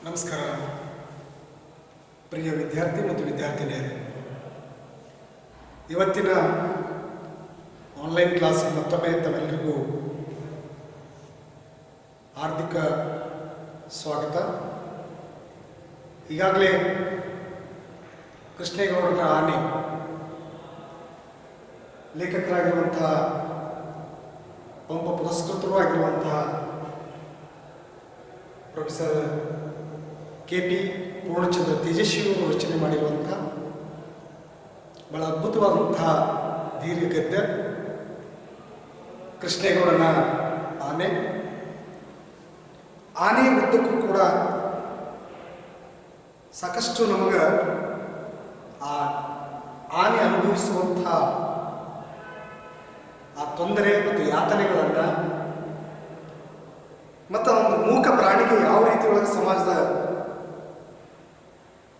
ನಮಸ್ಕಾರ ಪ್ರಿಯ ವಿದ್ಯಾರ್ಥಿ ಮತ್ತು ವಿದ್ಯಾರ್ಥಿನಿಯರೇ, ಇವತ್ತಿನ ಆನ್ಲೈನ್ ಕ್ಲಾಸಿಗೆ ಮತ್ತೊಮ್ಮೆ ತಮ್ಮೆಲ್ಲರಿಗೂ ಹಾರ್ದಿಕ ಸ್ವಾಗತ. ಈಗಾಗಲೇ ಕೃಷ್ಣೇಗೌಡರ ಆನೆ ಲೇಖಕರಾಗಿರುವಂತಹ ಪಂಪ ಪುರಸ್ಕೃತರೂ ಆಗಿರುವಂತಹ ಪ್ರೊಫೆಸರ್ KP ಪೂರ್ಣಚಂದ್ರ ತೇಜಸ್ವಿಯವರು ರಚನೆ ಮಾಡಿರುವಂತಹ ಬಹಳ ಅದ್ಭುತವಾದಂತಹ ದೀರ್ಘಗದ್ಯ ಕೃಷ್ಣೇಗೌಡನ ಆನೆ. ಆನೆ ಉದ್ದಕ್ಕೂ ಕೂಡ ಸಾಕಷ್ಟು ನಮಗೆ ಆ ಆನೆ ಅನುಭವಿಸುವಂತಹ ಆ ತೊಂದರೆ ಮತ್ತು ಯಾತನೆಗಳನ್ನು ಮತ್ತು ಒಂದು ಮೂಕ ಪ್ರಾಣಿಗೆ ಯಾವ ರೀತಿ ಒಳಗೆ ಸಮಾಜದ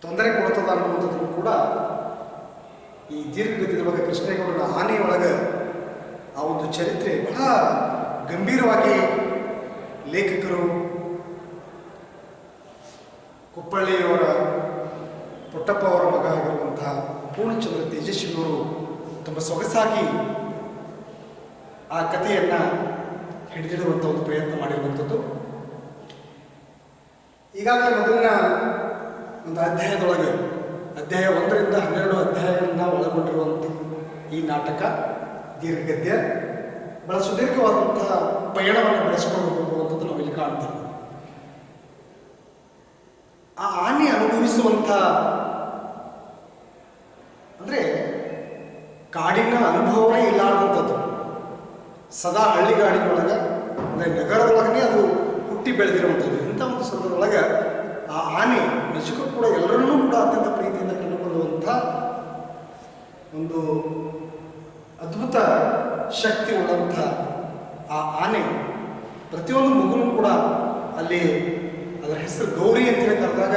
ತೊಂದರೆ ಕೊಡುತ್ತದ ಅನ್ನುವಂಥದ್ದು ಕೂಡ ಈ ದೀರ್ಘಗತಿಯ ಬಗ್ಗೆ ಕೃಷ್ಣೇಗೌಡನ ಆನೆಯೊಳಗೆ ಆ ಒಂದು ಚರಿತ್ರೆ ಬಹಳ ಗಂಭೀರವಾಗಿ ಲೇಖಕರು ಕುಪ್ಪಳ್ಳಿಯವರ ಪುಟ್ಟಪ್ಪ ಅವರ ಮಗ ಆಗಿರುವಂತಹ ಪೂರ್ಣಚಂದ್ರ ತೇಜಸ್ವಿಯವರು ತುಂಬ ಸೊಗಸಾಗಿ ಆ ಕಥೆಯನ್ನು ಹಿಡಿದಿಡುವಂಥ ಒಂದು ಪ್ರಯತ್ನ ಮಾಡಿರುವಂಥದ್ದು. ಈಗಾಗಲೇ ಮೊದಲಿನ ಒಂದು ಅಧ್ಯಾಯದೊಳಗೆ ಅಧ್ಯಾಯ 1ರಿಂದ 12 ಅಧ್ಯಾಯಗಳನ್ನು ಒಳಗೊಂಡಿರುವಂಥ ಈ ನಾಟಕ ದೀರ್ಘಗದ್ಯ ಬಹಳ ಸುದೀರ್ಘವಾದಂತಹ ಪಯಣವನ್ನು ಬೆಳೆಸ್ಕೊಂಡು ಹೋಗುವಂಥದ್ದು ನಾವು ಇಲ್ಲಿ ಕಾಣ್ತೀವಿ. ಆ ಆನೆ ಅನುಭವಿಸುವಂಥ ಅಂದರೆ ಕಾಡಿನ ಅನುಭವನೇ ಇಲ್ಲಾರ್ದಂಥದ್ದು, ಸದಾ ಹಳ್ಳಿಗಾಡಿನೊಳಗೆ ಅಂದರೆ ನಗರದೊಳಗನೇ ಅದು ಹುಟ್ಟಿ ಬೆಳೆದಿರುವಂಥದ್ದು. ಇಂಥ ಒಂದು ಸಂದರ್ಭದೊಳಗೆ ಆ ಆನೆ ನಿಜಕ್ಕೂ ಕೂಡ ಎಲ್ಲರನ್ನೂ ಕೂಡ ಅತ್ಯಂತ ಪ್ರೀತಿಯಿಂದ ಕಂಡುಕೊಳ್ಳುವಂಥ ಒಂದು ಅದ್ಭುತ ಶಕ್ತಿ ಉಳ್ಳಂಥ ಆ ಆನೆ ಪ್ರತಿಯೊಂದು ಮಗುನೂ ಕೂಡ ಅಲ್ಲಿ ಅದರ ಹೆಸರು ಗೌರಿ ಅಂತೇಳಿ ಕರೆದಾಗ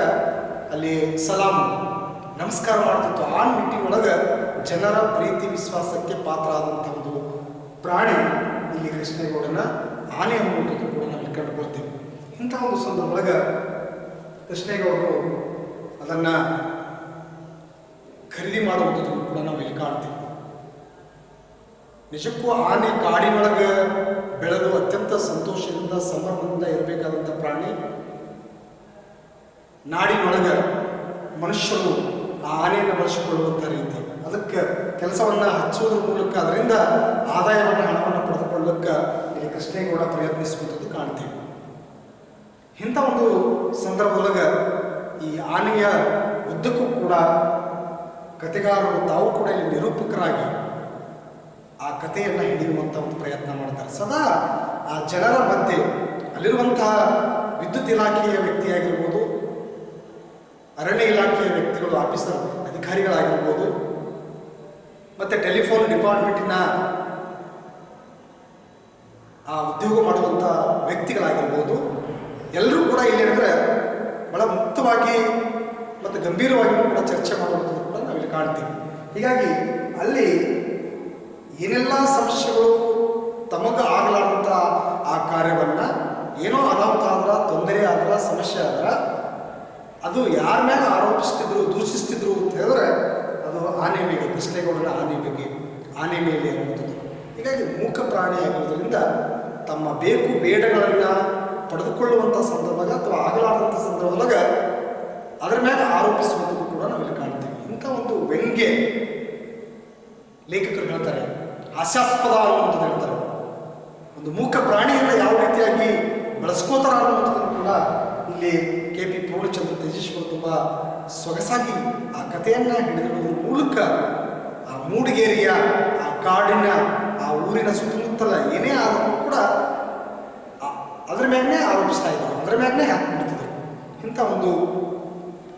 ಅಲ್ಲಿ ಸಲಾಮ್ ನಮಸ್ಕಾರ ಮಾಡ್ತಿತ್ತು. ಆ ನಿಟ್ಟಿನೊಳಗೆ ಜನರ ಪ್ರೀತಿ ವಿಶ್ವಾಸಕ್ಕೆ ಪಾತ್ರ ಆದಂಥ ಒಂದು ಪ್ರಾಣಿ ಇಲ್ಲಿ ಕೃಷ್ಣೇಗೌಡನ ಆನೆ ಅನ್ನುವಂಥದ್ದು ಕೂಡ ನಾವು ಇಲ್ಲಿ ಕಂಡುಕೊಳ್ತೀವಿ. ಇಂಥ ಒಂದು ಸಂದರ್ಭದೊಳಗೆ ಕೃಷ್ಣೇಗೌಡರು ಅದನ್ನು ಖರೀದಿ ಮಾಡುವಂಥದ್ದು ಕೂಡ ನಾವು ಇಲ್ಲಿ ಕಾಣ್ತೀವಿ. ನಿಜಕ್ಕೂ ಆನೆ ಕಾಡಿನೊಳಗೆ ಬೆಳೆದು ಅತ್ಯಂತ ಸಂತೋಷದಿಂದ ಸಂಭ್ರಮದಿಂದ ಇರಬೇಕಾದಂಥ ಪ್ರಾಣಿ. ನಾಡಿನೊಳಗೆ ಮನುಷ್ಯರು ಆ ಆನೆಯನ್ನು ಬಳಸಿಕೊಳ್ಳುವಂಥ ರೀತಿ, ಅದಕ್ಕೆ ಕೆಲಸವನ್ನು ಹಚ್ಚುವುದರ ಮೂಲಕ ಅದರಿಂದ ಆದಾಯವನ್ನು ಹಣವನ್ನು ಪಡೆದುಕೊಳ್ಳಕ್ಕೆ ಇಲ್ಲಿ ಕೃಷ್ಣೇಗೌಡ ಪ್ರಯತ್ನಿಸುವಂಥದ್ದು ಕಾಣ್ತೀವಿ. ಇಂಥ ಒಂದು ಸಂದರ್ಭದೊಳಗೆ ಈ ಆನೆಯ ಉದ್ದಕ್ಕೂ ಕೂಡ ಕಥೆಗಾರರು ತಾವು ಕೂಡ ಇಲ್ಲಿ ನಿರೂಪಕರಾಗಿ ಆ ಕಥೆಯನ್ನು ಹಿಡಿಯುವಂಥ ಒಂದು ಪ್ರಯತ್ನ ಮಾಡ್ತಾರೆ. ಸದಾ ಆ ಜನರ ಮಧ್ಯೆ ಅಲ್ಲಿರುವಂತಹ ವಿದ್ಯುತ್ ಇಲಾಖೆಯ ವ್ಯಕ್ತಿಯಾಗಿರ್ಬೋದು, ಅರಣ್ಯ ಇಲಾಖೆಯ ವ್ಯಕ್ತಿಗಳು, ಆಫೀಸರ್ ಅಧಿಕಾರಿಗಳಾಗಿರ್ಬೋದು, ಮತ್ತು ಟೆಲಿಫೋನ್ ಡಿಪಾರ್ಟ್ಮೆಂಟಿನ ಆ ಉದ್ಯೋಗ ಮಾಡುವಂಥ ವ್ಯಕ್ತಿಗಳಾಗಿರ್ಬೋದು, ಎಲ್ಲರೂ ಕೂಡ ಇಲ್ಲೇನಿದ್ರೆ ಬಹಳ ಮುಕ್ತವಾಗಿ ಮತ್ತು ಗಂಭೀರವಾಗಿ ಕೂಡ ಚರ್ಚೆ ಮಾಡುವಂಥದ್ದು ಕೂಡ ನಾವಿಲ್ಲಿ ಕಾಣ್ತೀವಿ. ಹೀಗಾಗಿ ಅಲ್ಲಿ ಏನೆಲ್ಲ ಸಮಸ್ಯೆಗಳು ತಮಗೆ ಆಗಲಾರಂಥ ಆ ಕಾರ್ಯವನ್ನು ಏನೋ ಅನಾಹುತ ಆದ್ರೆ, ತೊಂದರೆ ಆದ್ರೆ, ಸಮಸ್ಯೆ ಆದ್ರೆ ಅದು ಯಾರ ಮೇಲೆ ಆರೋಪಿಸ್ತಿದ್ರು, ದೂಷಿಸ್ತಿದ್ರು ಅಂತ ಹೇಳಿದ್ರೆ ಅದು ಆನೆ ಮೇಲೆ, ಕೃಷ್ಣೇಗೌಡನ ಆನೆ ಮೇಲೆ ಅನ್ನುವಂಥದ್ದು. ಹೀಗಾಗಿ ಮೂಕ ಪ್ರಾಣಿಯಾಗಿರೋದ್ರಿಂದ ತಮ್ಮ ಬೇಕು ಬೇಡಗಳನ್ನು ಪಡೆದುಕೊಳ್ಳುವಂಥ ಸಂದರ್ಭದಾಗ ಅಥವಾ ಆಗಲಾರದಂಥ ಸಂದರ್ಭದೊಳಗೆ ಅದರ ಮೇಲೆ ಆರೋಪಿಸುವಂಥದ್ದು ಕೂಡ ನಾವಿಲ್ಲಿ ಕಾಣ್ತೀವಿ. ಇಂಥ ಒಂದು ವ್ಯಂಗ್ಯ ಲೇಖಕರು ಹೇಳ್ತಾರೆ, ಹಾಸ್ಯಾಸ್ಪದ ಅನ್ನುವಂಥದ್ದು ಹೇಳ್ತಾರೆ. ಒಂದು ಮೂಕ ಪ್ರಾಣಿಯನ್ನು ಯಾವ ರೀತಿಯಾಗಿ ಬಳಸ್ಕೋತಾರ ಅನ್ನುವಂಥದ್ದು ಕೂಡ ಇಲ್ಲಿ KP ಪೂರ್ಣಚಂದ್ರ ತೇಜಸ್ವಿ ತುಂಬ ಸೊಗಸಾಗಿ ಆ ಕಥೆಯನ್ನು ಹಿಡಿದಿರುವುದರ ಮೂಲಕ ಆ ಮೂಡಿಗೆರೆಯ ಆ ಕಾಡಿನ ಆ ಊರಿನ ಸುತ್ತಮುತ್ತಲ ಏನೇ ಆದರೂ ಕೂಡ ಅದರ ಮ್ಯಾಗನೇ ಆರೋಪಿಸ್ತಾ ಇದ್ರು, ಅದರ ಮ್ಯಾಗನೇ ಹಾಕಿಬಿಡ್ತಿದ್ರು. ಇಂಥ ಒಂದು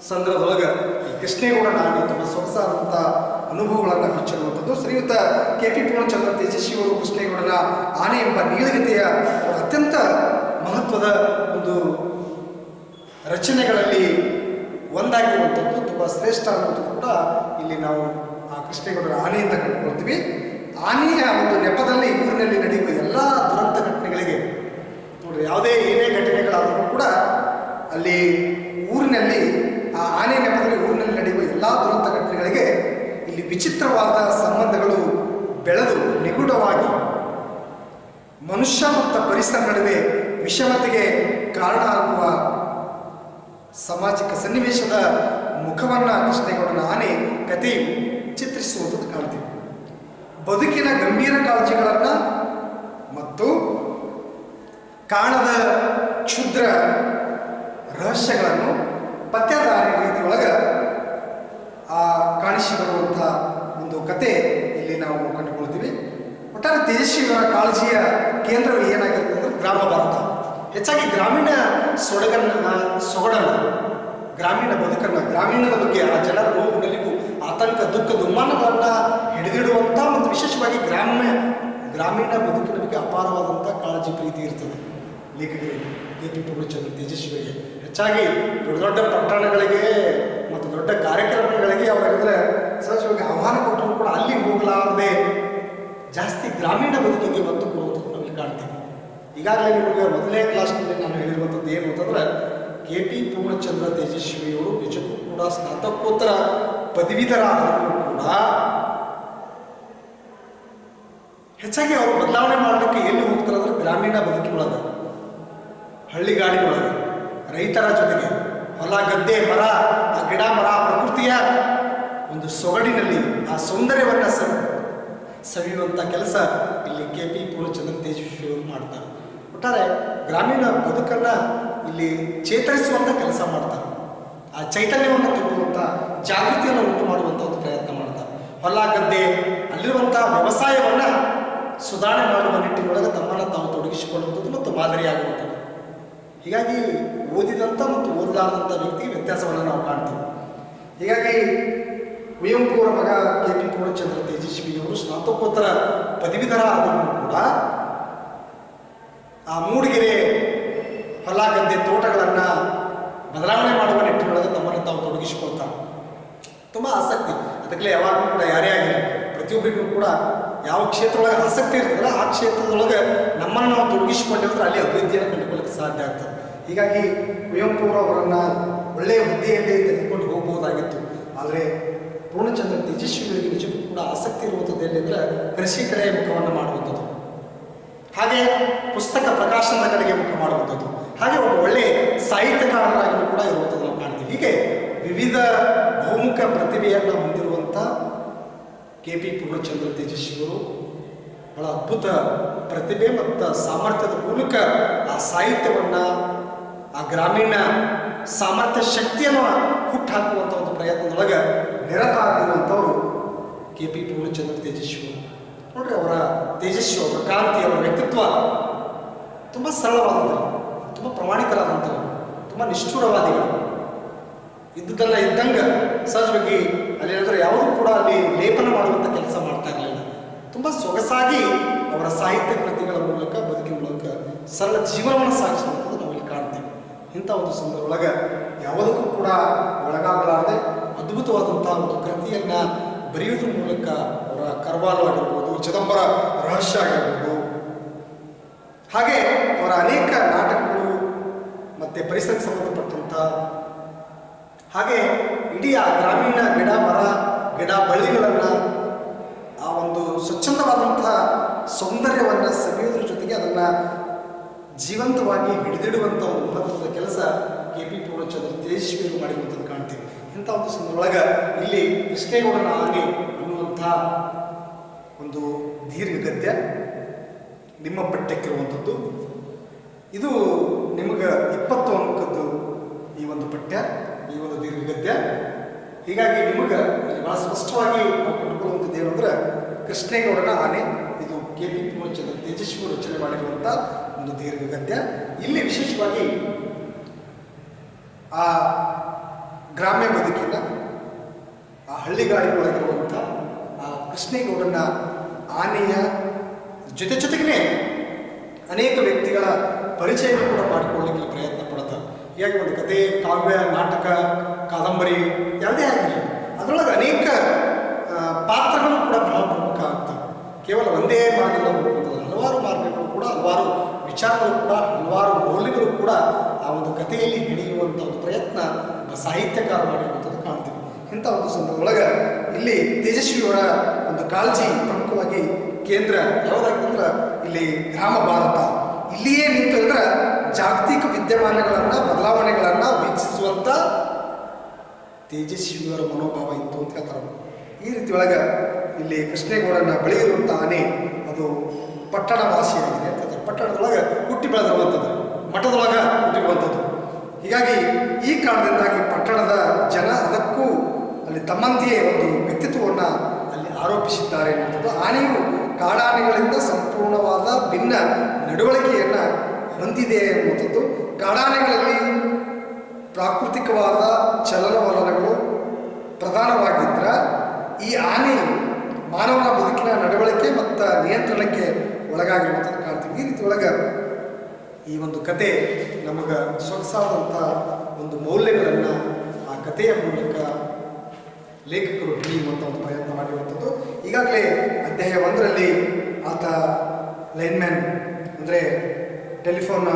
ಸಂದರ್ಭದೊಳಗೆ ಈ ಕೃಷ್ಣೇಗೌಡನ ಆನೆ ತುಂಬ ಸೊಗಸಾದಂಥ ಅನುಭವಗಳನ್ನು ಹಂಚಿರುವಂಥದ್ದು. ಶ್ರೀಯುತ KP ಪೂರ್ಣಚಂದ್ರ ತೇಜಸ್ವಿಯವರು ಕೃಷ್ಣೇಗೌಡನ ಆನೆ ಎಂಬ ನೀಳಗತೆಯ ಅತ್ಯಂತ ಮಹತ್ವದ ಒಂದು ರಚನೆಗಳಲ್ಲಿ ಒಂದಾಗಿರುವಂಥದ್ದು, ತುಂಬ ಶ್ರೇಷ್ಠ ಅನ್ನುವಂಥದ್ದು ಕೂಡ ಇಲ್ಲಿ ನಾವು ಆ ಕೃಷ್ಣೇಗೌಡರ ಆನೆಯಿಂದ ಕಂಡುಕೊಳ್ತೀವಿ. ಆನೆಯ ಒಂದು ನೆಪದಲ್ಲಿ ಊರಿನಲ್ಲಿ ನಡೆಯುವ ಎಲ್ಲ ದುರಂತ ಘಟನೆಗಳಿಗೆ ನೋಡ್ರಿ, ಯಾವುದೇ ಏನೇ ಘಟನೆಗಳಾದರೂ ಕೂಡ ಅಲ್ಲಿ ಮನುಷ್ಯ ಮತ್ತು ಪರಿಸರ ನಡುವೆ ವಿಷಮತೆಗೆ ಕಾರಣ ಆಗುವ ಸಾಮಾಜಿಕ ಸನ್ನಿವೇಶದ ಮುಖವನ್ನು ಕೃಷ್ಣೇಗೌಡನ ಆನೆ ಕಥೆಯು ಚಿತ್ರಿಸುವಂಥದ್ದು ಕಾಣ್ತೀವಿ. ಬದುಕಿನ ಗಂಭೀರ ಕಾಳಜಿಗಳನ್ನು ಮತ್ತು ಕಾಣದ ಕ್ಷುದ್ರ ರಹಸ್ಯಗಳನ್ನು ಪತ್ತೆದಾರಿ ರೀತಿಯೊಳಗೆ ಕಾಣಿಸಿ ಬರುವಂಥ ಒಂದು ಕತೆ ಇಲ್ಲಿ ನಾವು ಕಂಡುಕೊಳ್ತೀವಿ. ಒಟ್ಟಾರೆ ತೇಜಸ್ವಿಯವರ ಕಾಳಜಿಯ ಕೇಂದ್ರವು ಏನಾಗಿರುತ್ತೆ ಅಂದರೆ ಗ್ರಾಮ ಭಾರತ. ಹೆಚ್ಚಾಗಿ ಗ್ರಾಮೀಣ ಸೊಗಡನ್ನು, ಗ್ರಾಮೀಣ ಬದುಕನ್ನು, ಗ್ರಾಮೀಣದ ಬಗ್ಗೆ ಆ ಜನರ ನೋವು ನಲಿವು ಆತಂಕ ದುಃಖ ದುಮ್ಮಾನಗಳನ್ನು ಹಿಡಿದಿಡುವಂಥ ಮತ್ತು ವಿಶೇಷವಾಗಿ ಗ್ರಾಮೀಣ ಬದುಕಿನ ಬಗ್ಗೆ ಅಪಾರವಾದಂಥ ಕಾಳಜಿ ಪ್ರೀತಿ ಇರ್ತದೆ ಲೇಖಕರಿಗೆ. KP ಪೂರ್ಣಚಂದ್ರ ತೇಜಸ್ವಿಗೆ ಹೆಚ್ಚಾಗಿ ದೊಡ್ಡ ದೊಡ್ಡ ಪಟ್ಟಣಗಳಿಗೆ ಮತ್ತು ದೊಡ್ಡ ಕಾರ್ಯಕ್ರಮಗಳಿಗೆ ಅವರೆಲ್ಲರ ಸಹಜವಾಗಿ ಆಹ್ವಾನ ಕೊಟ್ಟರು ಕೂಡ ಅಲ್ಲಿ ಹೋಗಲಾರದೆ ಜಾಸ್ತಿ ಗ್ರಾಮೀಣ ಬದುಕಿಗೆ ಒತ್ತು ಕೊಡುವಂಥದ್ದು ನಾವಿಲ್ಲಿ ಕಾಣ್ತೀವಿ. ಈಗಾಗಲೇ ನಿಮಗೆ ಮೊದಲನೇ ಕ್ಲಾಸ್ನಲ್ಲಿ ನಾನು ಹೇಳಿರುವಂಥದ್ದು ಏನು ಅಂತಂದ್ರೆ KP ಪೂರ್ಣಚಂದ್ರ ತೇಜಸ್ವಿಯವರು ನಿಜಕ್ಕೂ ಕೂಡ ಸ್ನಾತಕೋತ್ತರ ಪದವೀಧರಾದರೂ ಕೂಡ ಹೆಚ್ಚಾಗಿ ಅವರು ಬದಲಾವಣೆ ಮಾಡಲಿಕ್ಕೆ ಎಲ್ಲಿ ಹೋಗ್ತಾರೆ ಅಂದರೆ ಗ್ರಾಮೀಣ ಬದುಕಿನೊಳಗೆ, ಹಳ್ಳಿಗಾಡಿನೊಳಗೆ, ರೈತರ ಜೊತೆಗೆ, ಹೊಲ ಗದ್ದೆ ಮರ, ಆ ಗಿಡ ಮರ, ಪ್ರಕೃತಿಯ ಒಂದು ಸೊಗಡಿನಲ್ಲಿ ಆ ಸೌಂದರ್ಯವನ್ನು ಸವಿಯುವಂಥ ಕೆಲಸ ಇಲ್ಲಿ KP ಪೂರ್ಣಚಂದ್ರ ತೇಜಸ್ವಿಯವರು ಮಾಡ್ತಾರೆ. ಒಟ್ಟಾರೆ ಗ್ರಾಮೀಣ ಬದುಕನ್ನು ಇಲ್ಲಿ ಚೇತರಿಸುವಂಥ ಕೆಲಸ ಮಾಡ್ತಾರೆ. ಆ ಚೈತನ್ಯವನ್ನು ತುಂಬುವಂಥ, ಜಾಗೃತಿಯನ್ನು ಉಂಟು ಮಾಡುವಂಥ ಒಂದು ಪ್ರಯತ್ನ ಮಾಡ್ತಾರೆ. ಹೊಲ ಗದ್ದೆ ಅಲ್ಲಿರುವಂಥ ವ್ಯವಸಾಯವನ್ನು ಸುಧಾರಣೆ ಮಾಡುವ ನಿಟ್ಟಿನೊಳಗೆ ತಮ್ಮನ್ನು ತಾವು ತೊಡಗಿಸಿಕೊಳ್ಳುವಂಥದ್ದು ಮತ್ತು ಮಾದರಿಯಾಗುವಂಥದ್ದು. ಹೀಗಾಗಿ ಓದಿದಂಥ ಮತ್ತು ಓದಲಾರದಂಥ ವ್ಯಕ್ತಿಗೆ ವ್ಯತ್ಯಾಸವನ್ನು ನಾವು ಕಾಣ್ತೀವಿ. ಹೀಗಾಗಿ ಕುವೆಂಪು ಅವರ ಮಗ KP ಪೂರ್ಣಚಂದ್ರ ತೇಜಸ್ವಿಯವರು ಸ್ನಾತಕೋತ್ತರ ಪದವೀಧರ ಆದರೂ ಕೂಡ ಆ ಮೂಡಿಗೆರೆ ಹೊಲ ಗದ್ದೆ ತೋಟಗಳನ್ನು ಬದಲಾವಣೆ ಮಾಡುವ ನಿಟ್ಟಿನೊಳಗೆ ತಮ್ಮನ್ನು ತಾವು ತೊಡಗಿಸಿಕೊಳ್ತಾರೆ. ತುಂಬ ಆಸಕ್ತಿ. ಅದಕ್ಕೆ ಯಾವಾಗಲೂ ಕೂಡ ಯಾರೇ ಆಗಲಿ ಪ್ರತಿಯೊಬ್ಬರಿಗೂ ಕೂಡ ಯಾವ ಕ್ಷೇತ್ರದೊಳಗೆ ಆಸಕ್ತಿ ಇರ್ತದಲ್ಲ ಆ ಕ್ಷೇತ್ರದೊಳಗೆ ನಮ್ಮನ್ನು ನಾವು ತೊಡಗಿಸಿಕೊಂಡಿದ್ರೆ ಅಲ್ಲಿ ಅಭಿವೃದ್ಧಿಯನ್ನು ಕಂಡುಕೊಳ್ಳಕ್ಕೆ ಸಾಧ್ಯ ಆಗ್ತದೆ. ಹೀಗಾಗಿ ಕುವೆಂಪು ಅವರನ್ನು ಒಳ್ಳೆಯ ಹುದ್ದೆಯಲ್ಲಿ ತೆಗೆದುಕೊಂಡು ಹೋಗ್ಬೋದಾಗಿತ್ತು. ಆದರೆ ಪೂರ್ಣಚಂದ್ರ ತೇಜಸ್ವಿಯವರಿಗೆ ನಿಜಕ್ಕೂ ಕೂಡ ಆಸಕ್ತಿ ಇರುವಂಥದ್ದು ಎಲ್ಲಿಂದರೆ ಕೃಷಿ ಕಡೆಯ ಮುಖವನ್ನು ಮಾಡುವಂಥದ್ದು, ಹಾಗೆ ಪುಸ್ತಕ ಪ್ರಕಾಶನದ ಕಡೆಗೆ ಮುಖ ಮಾಡುವಂಥದ್ದು, ಹಾಗೆ ಒಬ್ಬ ಒಳ್ಳೆಯ ಸಾಹಿತ್ಯಕಾರರಾಗಿಯೂ ಕೂಡ ಇರುವಂಥದ್ದು ನಾವು ಕಾಣ್ತೀವಿ. ಹೀಗೆ ವಿವಿಧ ಬಹುಮುಖ ಪ್ರತಿಭೆಯನ್ನು ಹೊಂದಿರುವಂಥ KP ಪೂರ್ಣಚಂದ್ರ ತೇಜಸ್ವಿಯವರು ಬಹಳ ಅದ್ಭುತ ಪ್ರತಿಭೆ ಮತ್ತು ಸಾಮರ್ಥ್ಯದ ಮೂಲಕ ಆ ಸಾಹಿತ್ಯವನ್ನು, ಆ ಗ್ರಾಮೀಣ ಸಾಮರ್ಥ್ಯ ಶಕ್ತಿಯನ್ನು ಹುಟ್ಟುಹಾಕುವಂಥ ಒಂದು ಪ್ರಯತ್ನದೊಳಗೆ ನಿರತರಾಗಿರುವಂಥವರು KP ಪೂರ್ಣಚಂದ್ರ ತೇಜಸ್ವಿಯವರು. ನೋಡ್ರಿ, ಅವರ ತೇಜಸ್ವಿ, ಅವರ ಕಾಂತಿ, ಅವರ ವ್ಯಕ್ತಿತ್ವ ತುಂಬ ಸರಳವಾದಂಥವ್ರು, ತುಂಬ ಪ್ರಾಮಾಣಿಕರಾದಂಥವ್ರು, ತುಂಬ ನಿಷ್ಠುರವಾದಿಗಳು. ಇದ್ದುದೆಲ್ಲ ಇದ್ದಂಗೆ ಸಹಜವಾಗಿ ಅಲ್ಲಿ ಏನಾದರೂ ಯಾವುದೂ ಕೂಡ ಅಲ್ಲಿ ಲೇಪನ ಮಾಡುವಂಥ ಕೆಲಸ ಮಾಡ್ತಾ ಇರಲಿಲ್ಲ. ತುಂಬ ಸೊಗಸಾಗಿ ಅವರ ಸಾಹಿತ್ಯ ಕೃತಿಗಳ ಮೂಲಕ, ಬದುಕಿನ ಮೂಲಕ ಸರಳ ಜೀವನವನ್ನು ಸಾಗಿಸುವಂಥದ್ದು ನಾವಿಲ್ಲಿ ಕಾಣ್ತೀವಿ. ಇಂಥ ಒಂದು ಸಂದರ್ಭದೊಳಗೆ ಯಾವುದಕ್ಕೂ ಕೂಡ ಒಳಗಾಗಲಾರದೆ ಅದ್ಭುತವಾದಂಥ ಒಂದು ಕೃತಿಯನ್ನು ಬರೆಯುವುದ್ರ ಮೂಲಕ ಅವರ ಕರ್ವಾಲು ಆಗಿರ್ಬೋದು, ಚಿದಂಬರ ರಹಸ್ಯ ಆಗಿರ್ಬೋದು, ಹಾಗೆ ಅವರ ಅನೇಕ ನಾಟಕಗಳು ಮತ್ತು ಪರಿಸರಕ್ಕೆ ಸಂಬಂಧಪಟ್ಟಂಥ, ಹಾಗೆ ಇಡೀ ಆ ಗ್ರಾಮೀಣ ಗಿಡ ಮರ ಗಿಡ ಬಳ್ಳಿಗಳನ್ನು ಆ ಒಂದು ಸ್ವಚ್ಛಂದವಾದಂಥ ಸೌಂದರ್ಯವನ್ನು ಸವಿಯೋದ್ರ ಜೊತೆಗೆ ಅದನ್ನು ಜೀವಂತವಾಗಿ ಹಿಡಿದಿಡುವಂಥ ಒಂದು ಮಹತ್ವದ ಕೆಲಸ KP ಪೂರ್ಣಚಂದ್ರ ತೇಜಸ್ವಿಯವರು ಮಾಡಿರುವಂಥದ್ದು ಕಾಣ್ತೀವಿ. ಇಂಥ ಒಂದು ಸಂದರ್ಭದೊಳಗೆ ಇಲ್ಲಿ ಕೃಷ್ಣೇಗೌಡನ ಆನೆ ಅನ್ನುವಂಥ ಒಂದು ದೀರ್ಘ ಗದ್ಯ ನಿಮ್ಮ ಪಠ್ಯಕ್ಕಿರುವಂಥದ್ದು. ಇದು ನಿಮಗೆ 20 ಅಂಕದ್ದು ಈ ಒಂದು ಪಠ್ಯ, ಈ ಒಂದು ದೀರ್ಘ ಗದ್ಯ. ಹೀಗಾಗಿ ನಿಮಗೆ ಇಲ್ಲಿ ಭಾಳ ಸ್ಪಷ್ಟವಾಗಿ ನಾವು ಕಂಡುಕೊಳ್ಳುವಂಥದ್ದು ಏನು ಅಂದರೆ ಕೃಷ್ಣೇಗೌಡನ ಆನೆ. ಇದು KP ಪೂರ್ಣಚಂದ್ರ ತೇಜಸ್ವಿ ರಚನೆ ಮಾಡಿರುವಂಥ ಒಂದು ದೀರ್ಘ ಗದ್ಯ. ಇಲ್ಲಿ ವಿಶೇಷವಾಗಿ ಆ ಗ್ರಾಮ್ಯ ಬದುಕಿನ, ಆ ಹಳ್ಳಿಗಾಡಿನೊಳಗಿರುವಂಥ ಆ ಕೃಷ್ಣೇಗೌಡನ ಆನೆಯ ಜೊತೆಗೇ ಅನೇಕ ವ್ಯಕ್ತಿಗಳ ಪರಿಚಯವನ್ನು ಕೂಡ ಮಾಡಿಕೊಳ್ಳಲಿಕ್ಕೆ ಪ್ರಯತ್ನ ಪಡ್ತಾರೆ. ಹೀಗಾಗಿ ಒಂದು ಕಥೆ, ಕಾವ್ಯ, ನಾಟಕ, ಕಾದಂಬರಿ ಯಾವುದೇ ಆಗಲಿ ಅದರೊಳಗೆ ಅನೇಕ ಪಾತ್ರಗಳು ಕೂಡ ಬಹಳ ಪ್ರಮುಖ ಆಗ್ತವೆ. ಕೇವಲ ಒಂದೇ ಮಾರ್ಗದಲ್ಲಿ ಹೋಗುವಂಥದ್ದು, ಹಲವಾರು ಮಾರ್ಗಗಳು ಕೂಡ, ಹಲವಾರು ವಿಚಾರಗಳು ಕೂಡ, ಹಲವಾರು ಮೌಲ್ಯಗಳು ಕೂಡ ಆ ಒಂದು ಕಥೆಯಲ್ಲಿ ಹಿಡಿಯುವಂಥ ಒಂದು ಪ್ರಯತ್ನ ಸಾಹಿತ್ಯಕಾರ ಮಾಡಿರುವಂಥದ್ದು ಕಾಣ್ತೀವಿ. ಇಂಥ ಒಂದು ಸಂದರ್ಭದೊಳಗೆ ಇಲ್ಲಿ ತೇಜಸ್ವಿಯವರ ಒಂದು ಕಾಳಜಿ ಪ್ರಮುಖವಾಗಿ ಕೇಂದ್ರ ಯಾವುದಾಗಿತ್ತಂದ್ರೆ ಇಲ್ಲಿ ಗ್ರಾಮ ಭಾರತ ಇಲ್ಲಿಯೇ ನಿಂತು ಅಂದ್ರೆ ಜಾಗತಿಕ ವಿದ್ಯಮಾನಗಳನ್ನು ಬದಲಾವಣೆಗಳನ್ನು ವೀಕ್ಷಿಸುವಂಥ ತೇಜಸ್ವಿಯವರ ಮನೋಭಾವ ಇತ್ತು ಅಂತ ಹೇಳ್ತಾರೆ. ಈ ರೀತಿ ಒಳಗೆ ಇಲ್ಲಿ ಕೃಷ್ಣೇಗೌಡನ ಬಳಿ ಇರುವಂಥ ಆನೆ ಅದು ಪಟ್ಟಣ ವಾಸಿಯಾಗಿದೆ ಅಂತ ಹೇಳ್ತಾರೆ. ಪಟ್ಟಣದೊಳಗೆ ಹುಟ್ಟಿ ಬೆಳೆದಿರುವಂಥದ್ದು, ಮಠದೊಳಗೆ ಹುಟ್ಟಿರುವಂಥದ್ದು. ಹೀಗಾಗಿ ಈ ಕಾರಣದಿಂದಾಗಿ ಪಟ್ಟಣದ ಜನ ಅದಕ್ಕೂ ಅಲ್ಲಿ ತಮ್ಮಂತೆಯೇ ಒಂದು ವ್ಯಕ್ತಿತ್ವವನ್ನು ಅಲ್ಲಿ ಆರೋಪಿಸಿದ್ದಾರೆ ಎನ್ನುವಂಥದ್ದು. ಆನೆಯು ಕಾಡಾನೆಗಳಿಂದ ಸಂಪೂರ್ಣವಾದ ಭಿನ್ನ ನಡವಳಿಕೆಯನ್ನು ಹೊಂದಿದೆ ಎನ್ನುವಂಥದ್ದು. ಕಾಡಾನೆಗಳಲ್ಲಿ ಪ್ರಾಕೃತಿಕವಾದ ಚಲನವಲನಗಳು ಪ್ರಧಾನವಾಗಿದ್ದರೆ ಈ ಆನೆಯು ಮಾನವನ ಬದುಕಿನ ನಡವಳಿಕೆ ಮತ್ತು ನಿಯಂತ್ರಣಕ್ಕೆ ಒಳಗಾಗಿರುವಂಥದ್ದು ಕಾಣ್ತೀವಿ. ಈ ರೀತಿ ಒಳಗೆ ಈ ಒಂದು ಕತೆ ನಮಗೆ ಸೊಗಸಾದಂಥ ಒಂದು ಮೌಲ್ಯಗಳನ್ನು ಆ ಕಥೆಯ ಮೂಲಕ ಲೇಖಕರು ಹಿಡಿಯುವಂಥ ಒಂದು ಪ್ರಯತ್ನ ಮಾಡಿರುವಂಥದ್ದು. ಈಗಾಗಲೇ ಅಧ್ಯಾಯ 1ರಲ್ಲಿ ಆತ ಲೈನ್ಮ್ಯಾನ್ ಅಂದರೆ ಟೆಲಿಫೋನ್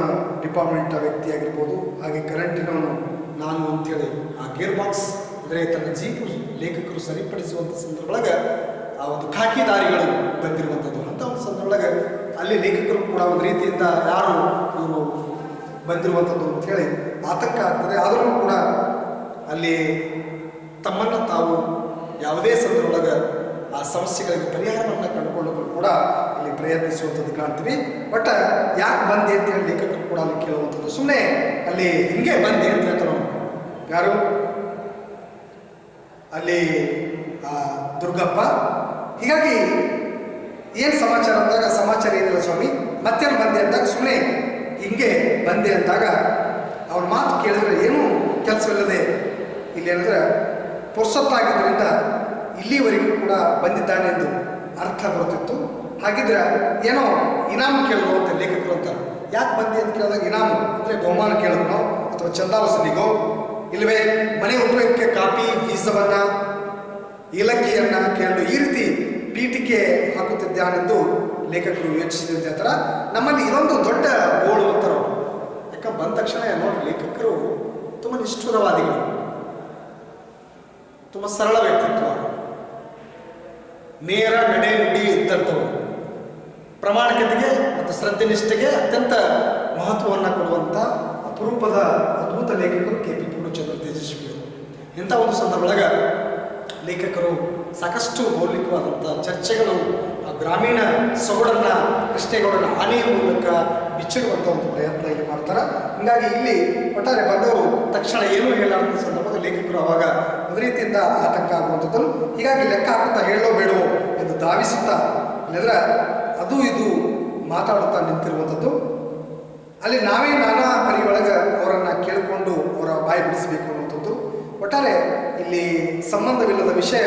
ಡಿಪಾರ್ಟ್ಮೆಂಟ್ ವ್ಯಕ್ತಿಯಾಗಿರ್ಬೋದು, ಹಾಗೆ ಕರೆಂಟಿನವನು ನಾನು ಅಂಥೇಳಿ ಆ ಗೇರ್ ಬಾಕ್ಸ್ ಅಂದರೆ ತನ್ನ ಜೀಪು ಲೇಖಕರು ಸರಿಪಡಿಸುವಂಥ ಸಂದರ್ಭದೊಳಗೆ ಆ ಒಂದು ಖಾಕಿದಾರಿಗಳು ಬಂದಿರುವಂಥದ್ದು. ಅಂಥ ಒಂದು ಸಂದರ್ಭದೊಳಗೆ ಅಲ್ಲಿ ಲೇಖಕರು ಕೂಡ ಒಂದು ರೀತಿಯಿಂದ ಯಾರು ಇವರು ಬಂದಿರುವಂಥದ್ದು ಅಂಥೇಳಿ ಆತಂಕ ಆಗ್ತದೆ. ಆದರೂ ಕೂಡ ಅಲ್ಲಿ ತಮ್ಮನ್ನು ತಾವು ಯಾವುದೇ ಸಂದರ್ಭದೊಳಗೆ ಆ ಸಮಸ್ಯೆಗಳಿಗೆ ಪರಿಹಾರವನ್ನು ಕಂಡುಕೊಳ್ಳಲು ಕೂಡ ಇಲ್ಲಿ ಪ್ರಯತ್ನಿಸುವಂಥದ್ದು ಕಾಣ್ತೀವಿ. ಬಟ್ ಯಾಕೆ ಬಂದೆ ಅಂತೇಳಿ ಲೇಖಕರು ಕೂಡ ಅಲ್ಲಿ ಕೇಳುವಂಥದ್ದು. ಸುಮ್ಮನೆ ಅಲ್ಲಿ ಹಿಂಗೆ ಬಂದೆ ಅಂತ ಹೇಳ್ತಾರೆ ಯಾರು ಅಲ್ಲಿ ದುರ್ಗಪ್ಪ. ಹೀಗಾಗಿ ಏನು ಸಮಾಚಾರ ಅಂದಾಗ ಸಮಾಚಾರ ಏನಿಲ್ಲ ಸ್ವಾಮಿ, ಮತ್ತೇನು ಬಂದೆ ಅಂದಾಗ ಸುಮ್ಮನೆ ಹಿಂಗೆ ಬಂದೆ ಅಂದಾಗ ಅವನ ಮಾತು ಕೇಳಿದ್ರೆ ಏನೂ ಕೆಲಸವಿಲ್ಲದೆ ಇಲ್ಲಿ ಏನಂದ್ರೆ ಪುರ್ಸೊತ್ತಾಗಿದ್ದರಿಂದ ಇಲ್ಲಿವರೆಗೂ ಕೂಡ ಬಂದಿದ್ದಾನೆ ಎಂದು ಅರ್ಥ ಬರ್ತಿತ್ತು. ಹಾಗಿದ್ರೆ ಏನೋ ಇನಾಮು ಕೇಳುವ ಅಂತ ಲೇಖಕರು ಅಂತಾರೆ. ಯಾಕೆ ಬಂದೆ ಅಂತ ಕೇಳಿದಾಗ ಇನಾಮು ಅಂದರೆ ಬಹುಮಾನ ಕೇಳಿದ್ನೋ ಅಥವಾ ಚಂದ ವಸೂಲಿಗೋ ಇಲ್ಲವೇ ಮನೆ ಉಪಯೋಗಕ್ಕೆ ಕಾಪಿ ಬೀಜವನ್ನು ಏಲಕ್ಕಿಯನ್ನು ಕೇಳಲು ಈ ರೀತಿ ಪೀಠಿಕೆ ಹಾಕುತ್ತಿದ್ದಾನೆಂದು ಲೇಖಕರು ಯೋಚಿಸಿದಂತೆ ಹೇಳ್ತಾರೆ. ನಮ್ಮಲ್ಲಿ ಇದೊಂದು ದೊಡ್ಡ ಗೋಳು ಅಂತಾರೆ. ಯಾಕಂದ್ರೆ ಬಂದ ತಕ್ಷಣ ನೋಡಿ ಲೇಖಕರು ತುಂಬ ನಿಷ್ಠುರವಾದಿಗಳು, ತುಂಬ ಸರಳ ವ್ಯಕ್ತಿತ್ವ, ನೇರ ನಡೆ ನುಡಿ ಇದ್ದಂಥವು, ಪ್ರಾಮಾಣಿಕತೆಗೆ ಮತ್ತು ಶ್ರದ್ಧೆ ನಿಷ್ಠೆಗೆ ಅತ್ಯಂತ ಮಹತ್ವವನ್ನು ಕೊಡುವಂಥ ಅಪರೂಪದ ಅದ್ಭುತ ಲೇಖಕರು ಕೆ ಪಿ ಪೂರ್ಣಚಂದ್ರ ತೇಜಸ್ವಿಯವರು. ಇಂಥ ಒಂದು ಸಂದರ್ಭದೊಳಗೆ ಲೇಖಕರು ಸಾಕಷ್ಟು ಮೌಲಿಕವಾದಂಥ ಚರ್ಚೆಗಳು ಆ ಗ್ರಾಮೀಣ ಸೊಗಡನ್ನು ಕೃಷ್ಣೇಗೌಡನ ಆನೆಯ ಮೂಲಕ ಬಿಚ್ಚಿಡುವಂಥ ಒಂದು ಪ್ರಯತ್ನ ಇಲ್ಲಿ ಮಾಡ್ತಾರೆ. ಹೀಗಾಗಿ ಇಲ್ಲಿ ಒಟ್ಟಾರೆ ಬಂದವರು ತಕ್ಷಣ ಏನೂ ಹೇಳಲಾರಂಥ ಸಂದರ್ಭದಲ್ಲಿ ಲೇಖಕರು ಆವಾಗ ಒಂದು ರೀತಿಯಿಂದ ಆತಂಕ ಆಗುವಂಥದ್ದು. ಹೀಗಾಗಿ ಲೆಕ್ಕ ಹಾಕುತ್ತಾ ಹೇಳೋ ಬೇಡವೋ ಎಂದು ಧಾವಿಸುತ್ತಾ ಇಲ್ಲದ್ರೆ ಅದು ಇದು ಮಾತಾಡುತ್ತಾ ನಿಂತಿರುವಂಥದ್ದು. ಅಲ್ಲಿ ನಾವೇ ನಾನಾ ಪರಿಯೊಳಗೆ ಅವರನ್ನು ಕೇಳಿಕೊಂಡು ಅವರ ಬಾಯಿ ಬಿಡಿಸಬೇಕು ಅನ್ನುವಂಥದ್ದು. ಒಟ್ಟಾರೆ ಇಲ್ಲಿ ಸಂಬಂಧವಿಲ್ಲದ ವಿಷಯ